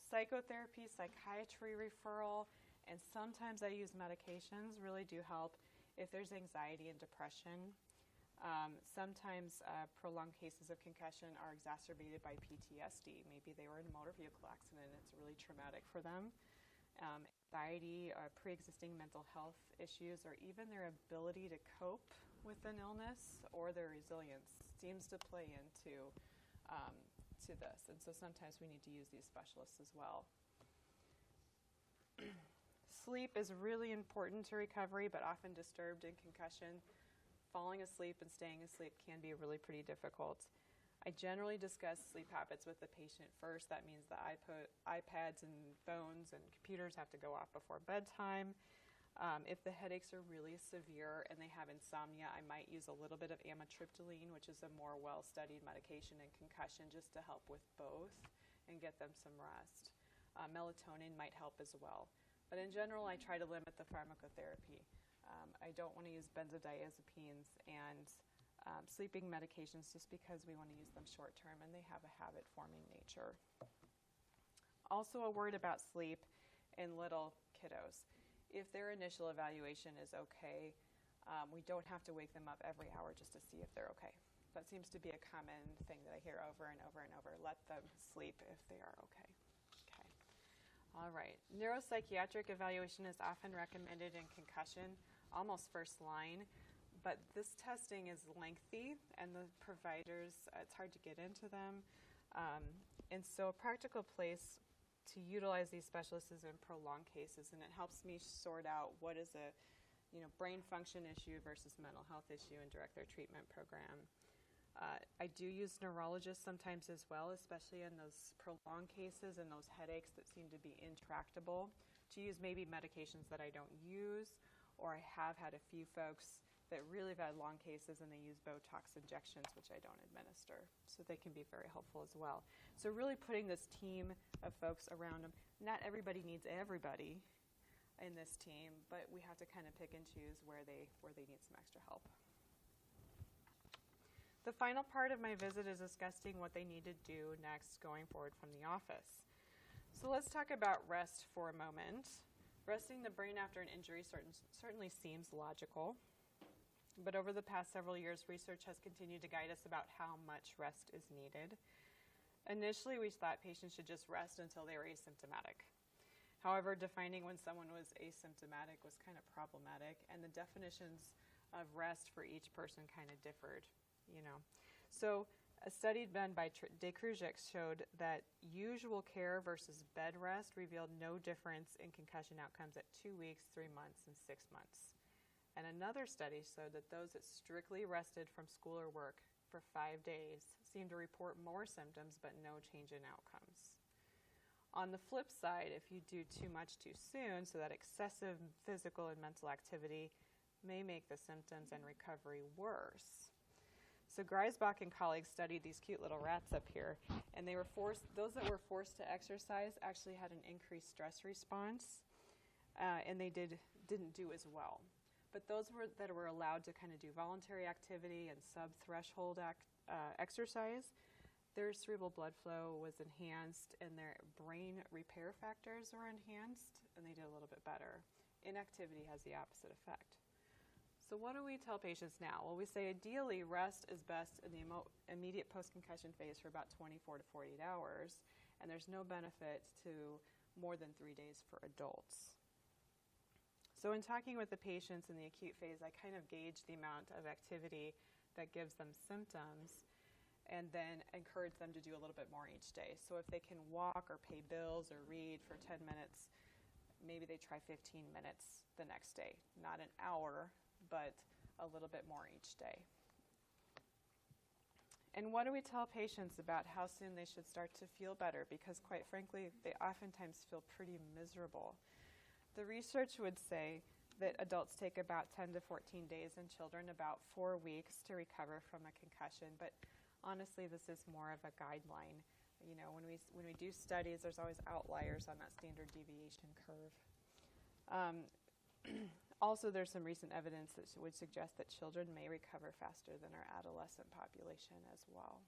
Psychotherapy, psychiatry referral, and sometimes I use medications really do help if there's anxiety and depression. Sometimes prolonged cases of concussion are exacerbated by PTSD. Maybe they were in a motor vehicle accident and it's really traumatic for them. Anxiety, pre-existing mental health issues, or even their ability to cope with an illness or their resilience seems to play into to this. And so sometimes we need to use these specialists as well. Sleep is really important to recovery, but often disturbed in concussion. Falling asleep and staying asleep can be really pretty difficult. I generally discuss sleep habits with the patient first. That means the iPads and phones and computers have to go off before bedtime. If the headaches are really severe and they have insomnia, I might use a little bit of amitriptyline, which is a more well-studied medication in concussion, just to help with both and get them some rest. Melatonin might help as well. But in general, I try to limit the pharmacotherapy. I don't want to use benzodiazepines and sleeping medications just because we want to use them short term and they have a habit-forming nature. Also a word about sleep in little kiddos. If their initial evaluation is okay, we don't have to wake them up every hour just to see if they're okay. That seems to be a common thing that I hear over and over and over. Let them sleep if they are okay. Okay. All right. Neuropsychiatric evaluation is often recommended in concussion, almost first line. But this testing is lengthy, and the providers, it's hard to get into them. And so a practical place to utilize these specialists is in prolonged cases, and it helps me sort out what is a brain function issue versus mental health issue and direct their treatment program. I do use neurologists sometimes as well, especially in those prolonged cases and those headaches that seem to be intractable, to use maybe medications that I don't use, or I have had a few folks that really have had long cases and they use Botox injections, which I don't administer. So they can be very helpful as well. So really putting this team of folks around them. Not everybody needs everybody in this team, but we have to kind of pick and choose where they need some extra help. The final part of my visit is discussing what they need to do next going forward from the office. So let's talk about rest for a moment. Resting the brain after an injury certainly seems logical. But over the past several years, research has continued to guide us about how much rest is needed. Initially, we thought patients should just rest until they were asymptomatic. However, defining when someone was asymptomatic was kind of problematic, and the definitions of rest for each person kind of differed, So a study done by De Kruijik showed that usual care versus bed rest revealed no difference in concussion outcomes at 2 weeks, 3 months, and 6 months. And another study showed that those that strictly rested from school or work for 5 days seemed to report more symptoms but no change in outcomes. On the flip side, if you do too much too soon, so that excessive physical and mental activity may make the symptoms and recovery worse. So Greisbach and colleagues studied these cute little rats up here, and those that were forced to exercise actually had an increased stress response, and they didn't do as well. But those that were allowed to kind of do voluntary activity and sub-threshold exercise, their cerebral blood flow was enhanced and their brain repair factors were enhanced, and they did a little bit better. Inactivity has the opposite effect. So what do we tell patients now? Well, we say ideally rest is best in the immediate post-concussion phase for about 24 to 48 hours, and there's no benefit to more than 3 days for adults. So in talking with the patients in the acute phase, I kind of gauge the amount of activity that gives them symptoms and then encourage them to do a little bit more each day. So if they can walk or pay bills or read for 10 minutes, maybe they try 15 minutes the next day. Not an hour, but a little bit more each day. And what do we tell patients about how soon they should start to feel better? Because quite frankly, they oftentimes feel pretty miserable. The research would say that adults take about 10 to 14 days and children about 4 weeks to recover from a concussion. But honestly, this is more of a guideline. When we do studies, there's always outliers on that standard deviation curve. Also, there's some recent evidence that would suggest that children may recover faster than our adolescent population as well.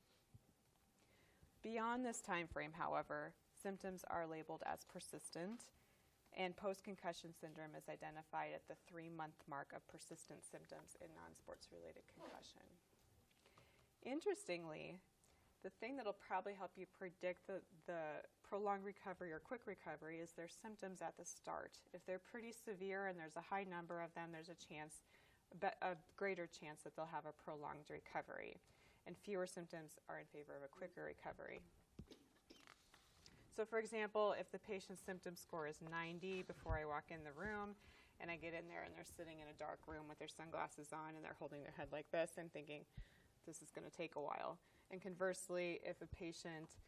Beyond this time frame, however, symptoms are labeled as persistent, and post-concussion syndrome is identified at the 3-month mark of persistent symptoms in non-sports related concussion. Interestingly, the thing that will probably help you predict the prolonged recovery or quick recovery is their symptoms at the start. If they're pretty severe and there's a high number of them, there's a greater chance that they'll have a prolonged recovery. And fewer symptoms are in favor of a quicker recovery. So for example, if the patient's symptom score is 90 before I walk in the room, and I get in there and they're sitting in a dark room with their sunglasses on and they're holding their head like this, I'm thinking, this is going to take a while. And conversely, if a patient,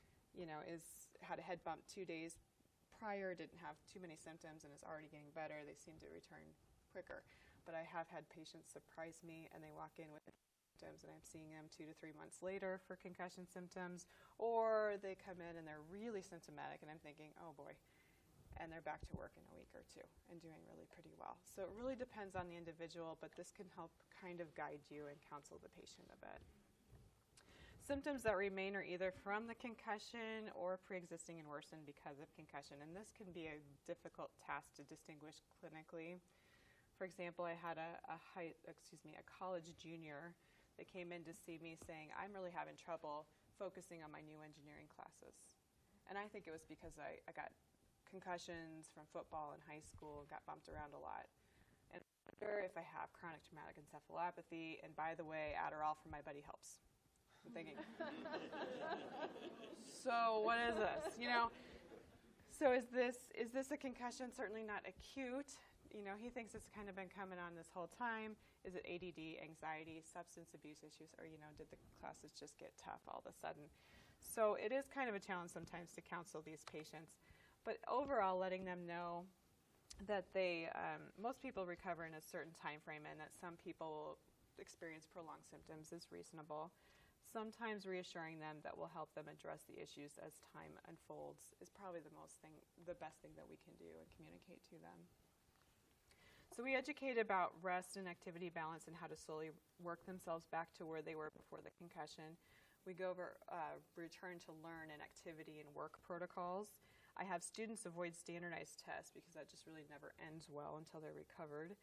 had a head bump 2 days prior, didn't have too many symptoms, and is already getting better, they seem to return quicker. But I have had patients surprise me, and they walk in with symptoms, and I'm seeing them 2 to 3 months later for concussion symptoms, or they come in and they're really symptomatic, and I'm thinking, oh boy, and they're back to work in a week or two and doing really pretty well. So it really depends on the individual, but this can help kind of guide you and counsel the patient a bit. Symptoms that remain are either from the concussion or pre-existing and worsened because of concussion, and this can be a difficult task to distinguish clinically. For example, I had a college junior They came in to see me saying, I'm really having trouble focusing on my new engineering classes. And I think it was because I got concussions from football in high school, got bumped around a lot. And I wonder if I have chronic traumatic encephalopathy, and by the way, Adderall from my buddy helps. I'm thinking, so what is this? So is this a concussion? Certainly not acute. He thinks it's kind of been coming on this whole time. Is it ADD, anxiety, substance abuse issues, or did the classes just get tough all of a sudden? So it is kind of a challenge sometimes to counsel these patients. But overall, letting them know that most people recover in a certain time frame, and that some people experience prolonged symptoms is reasonable. Sometimes reassuring them that will help them address the issues as time unfolds is probably the best thing that we can do and communicate to them. So we educate about rest and activity balance and how to slowly work themselves back to where they were before the concussion. We go over return to learn and activity and work protocols. I have students avoid standardized tests because that just really never ends well until they're recovered.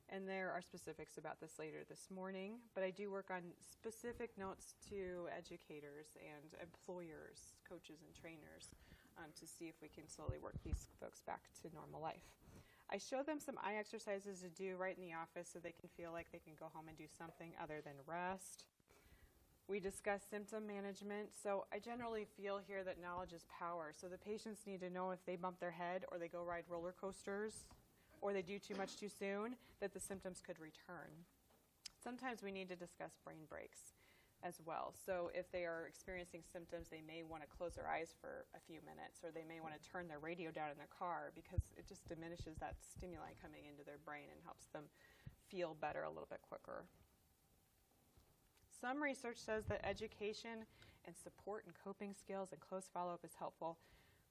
And there are specifics about this later this morning, but I do work on specific notes to educators and employers, coaches and trainers to see if we can slowly work these folks back to normal life. I show them some eye exercises to do right in the office so they can feel like they can go home and do something other than rest. We discuss symptom management. So I generally feel here that knowledge is power. So the patients need to know if they bump their head or they go ride roller coasters or they do too much too soon, that the symptoms could return. Sometimes we need to discuss brain breaks as well. So if they are experiencing symptoms, they may want to close their eyes for a few minutes, or they may want to turn their radio down in their car because it just diminishes that stimuli coming into their brain and helps them feel better a little bit quicker. Some research says that education and support and coping skills and close follow-up is helpful,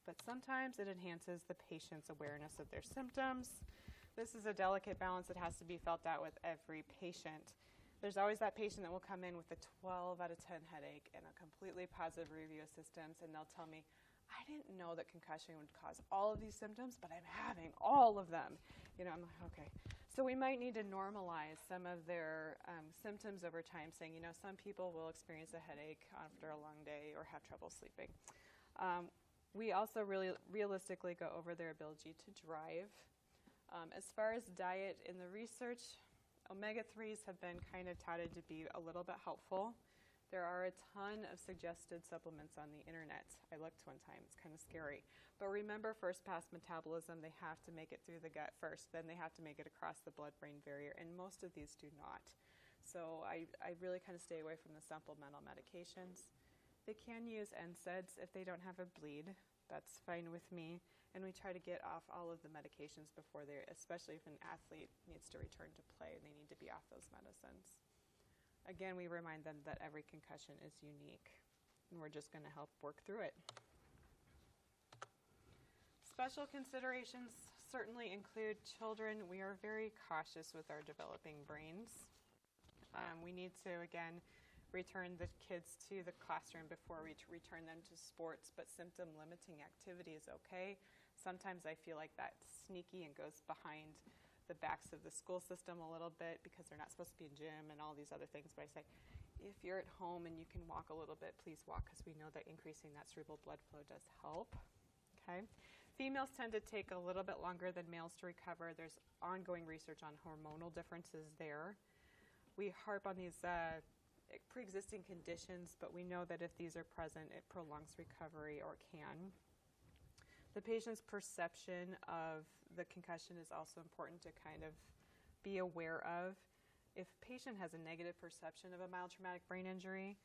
but sometimes it enhances the patient's awareness of their symptoms. This is a delicate balance that has to be felt out with every patient. There's always that patient that will come in with a 12 out of 10 headache and a completely positive review of symptoms, and they'll tell me, I didn't know that concussion would cause all of these symptoms, but I'm having all of them. I'm like, okay. So we might need to normalize some of their symptoms over time, saying, some people will experience a headache after a long day or have trouble sleeping. We also really realistically go over their ability to drive. As far as diet in the research, omega-3s have been kind of touted to be a little bit helpful. There are a ton of suggested supplements on the internet. I looked one time. It's kind of scary. But remember, first pass metabolism, they have to make it through the gut first. Then they have to make it across the blood-brain barrier, and most of these do not. So I really kind of stay away from the supplemental medications. They can use NSAIDs if they don't have a bleed. That's fine with me. And we try to get off all of the medications before they're, especially if an athlete needs to return to play, they need to be off those medicines. Again, we remind them that every concussion is unique, and we're just going to help work through it. Special considerations certainly include children. We are very cautious with our developing brains. We need to, again, return the kids to the classroom before we return them to sports, but symptom-limiting activity is okay. Sometimes I feel like that's sneaky and goes behind the backs of the school system a little bit because they're not supposed to be in gym and all these other things. But I say, if you're at home and you can walk a little bit, please walk, because we know that increasing that cerebral blood flow does help. Okay. Females tend to take a little bit longer than males to recover. There's ongoing research on hormonal differences there. We harp on these pre-existing conditions, but we know that if these are present, it prolongs recovery, or can. The patient's perception of the concussion is also important to kind of be aware of. If a patient has a negative perception of a mild traumatic brain injury,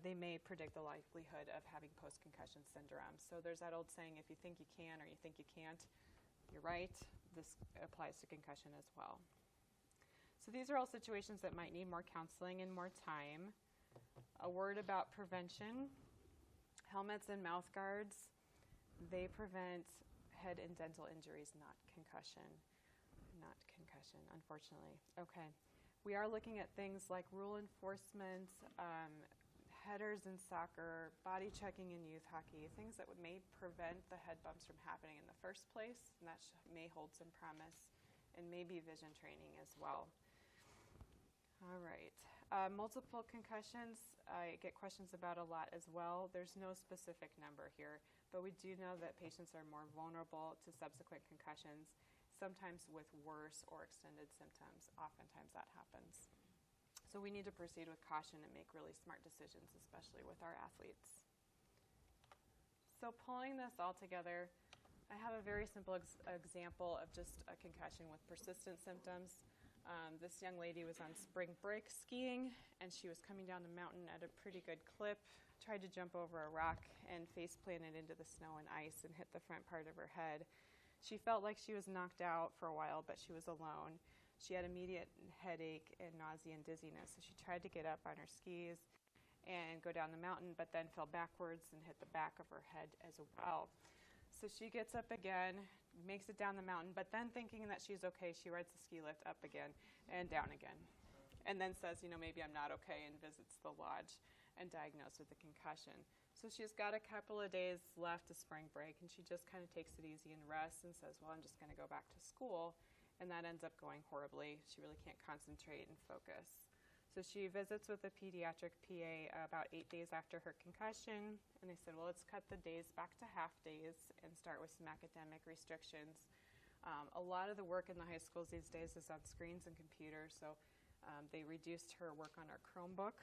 they may predict the likelihood of having post-concussion syndrome. So there's that old saying, if you think you can or you think you can't, you're right. This applies to concussion as well. So these are all situations that might need more counseling and more time. A word about prevention. Helmets and mouth guards. They prevent head and dental injuries, not concussion. Not concussion, unfortunately. Okay. We are looking at things like rule enforcement, headers in soccer, body checking in youth hockey, things that may prevent the head bumps from happening in the first place, and that may hold some promise, and maybe vision training as well. All right. Multiple concussions, I get questions about a lot as well. There's no specific number here, but we do know that patients are more vulnerable to subsequent concussions, sometimes with worse or extended symptoms. Oftentimes that happens. So we need to proceed with caution and make really smart decisions, especially with our athletes. So pulling this all together, I have a very simple example of just a concussion with persistent symptoms. This young lady was on spring break skiing, and she was coming down the mountain at a pretty good clip, tried to jump over a rock and face planted into the snow and ice and hit the front part of her head. She felt like she was knocked out for a while, but she was alone. She had immediate headache and nausea and dizziness, so she tried to get up on her skis and go down the mountain, but then fell backwards and hit the back of her head as well. So she gets up again, makes it down the mountain, but then thinking that she's okay, she rides the ski lift up again and down again. And then says, maybe I'm not okay, and visits the lodge and diagnosed with a concussion. So she's got a couple of days left of spring break, and she just kind of takes it easy and rests and says, well, I'm just going to go back to school. And that ends up going horribly. She really can't concentrate and focus. So she visits with a pediatric PA about 8 days after her concussion, and they said, well, let's cut the days back to half days and start with some academic restrictions. A lot of the work in the high schools these days is on screens and computers, so they reduced her work on our Chromebook.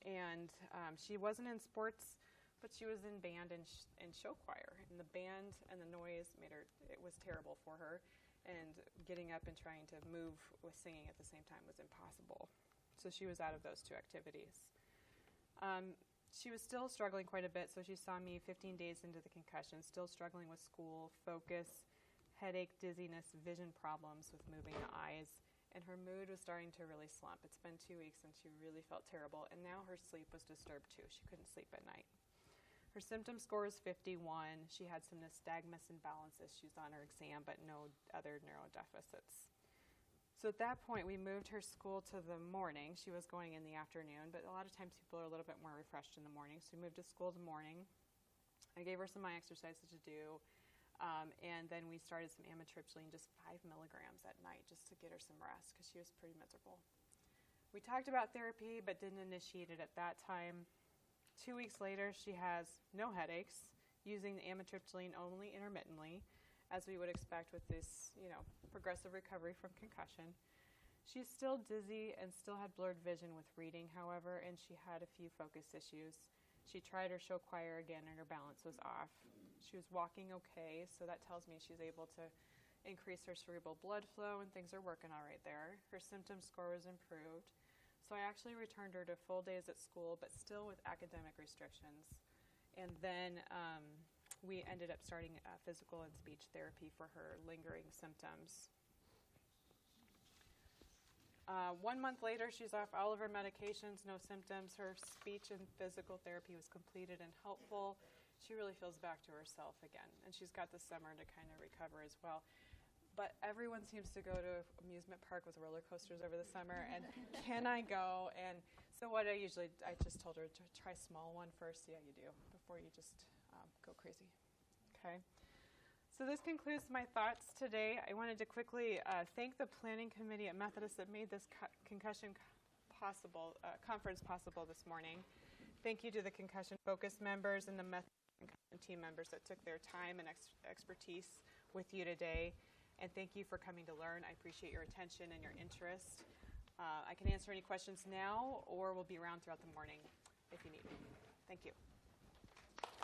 And she wasn't in sports, but she was in band and show choir. And the band and the noise it was terrible for her. And getting up and trying to move with singing at the same time was impossible. So she was out of those two activities. She was still struggling quite a bit, so she saw me 15 days into the concussion, still struggling with school, focus, headache, dizziness, vision problems with moving the eyes, and her mood was starting to really slump. It's been 2 weeks, and she really felt terrible, and now her sleep was disturbed too. She couldn't sleep at night. Her symptom score is 51. She had some nystagmus and balance issues on her exam, but no other neurodeficits. So at that point, we moved her school to the morning. She was going in the afternoon, but a lot of times people are a little bit more refreshed in the morning. So we moved to school in the morning. I gave her some of my exercises to do, and then we started some amitriptyline, just 5 milligrams at night, just to get her some rest, because she was pretty miserable. We talked about therapy, but didn't initiate it at that time. 2 weeks later, she has no headaches, using the amitriptyline only intermittently, as we would expect with this, progressive recovery from concussion. She's still dizzy and still had blurred vision with reading, however, and she had a few focus issues. She tried her show choir again, and her balance was off. She was walking okay, so that tells me she's able to increase her cerebral blood flow, and things are working all right there. Her symptom score was improved. So I actually returned her to full days at school, but still with academic restrictions. And then we ended up starting physical and speech therapy for her lingering symptoms. 1 month later, she's off all of her medications, no symptoms. Her speech and physical therapy was completed and helpful. She really feels back to herself again. And she's got the summer to kind of recover as well. But everyone seems to go to amusement park with roller coasters over the summer, and can I go? And so I just told her to try a small one first, see how you do, before you just go crazy. Okay. So this concludes my thoughts today. I wanted to quickly thank the planning committee at Methodist that made this concussion conference possible this morning. Thank you to the concussion focus members and the Methodist concussion team members that took their time and expertise with you today. And thank you for coming to learn. I appreciate your attention and your interest. I can answer any questions now, or we'll be around throughout the morning if you need me. Thank you.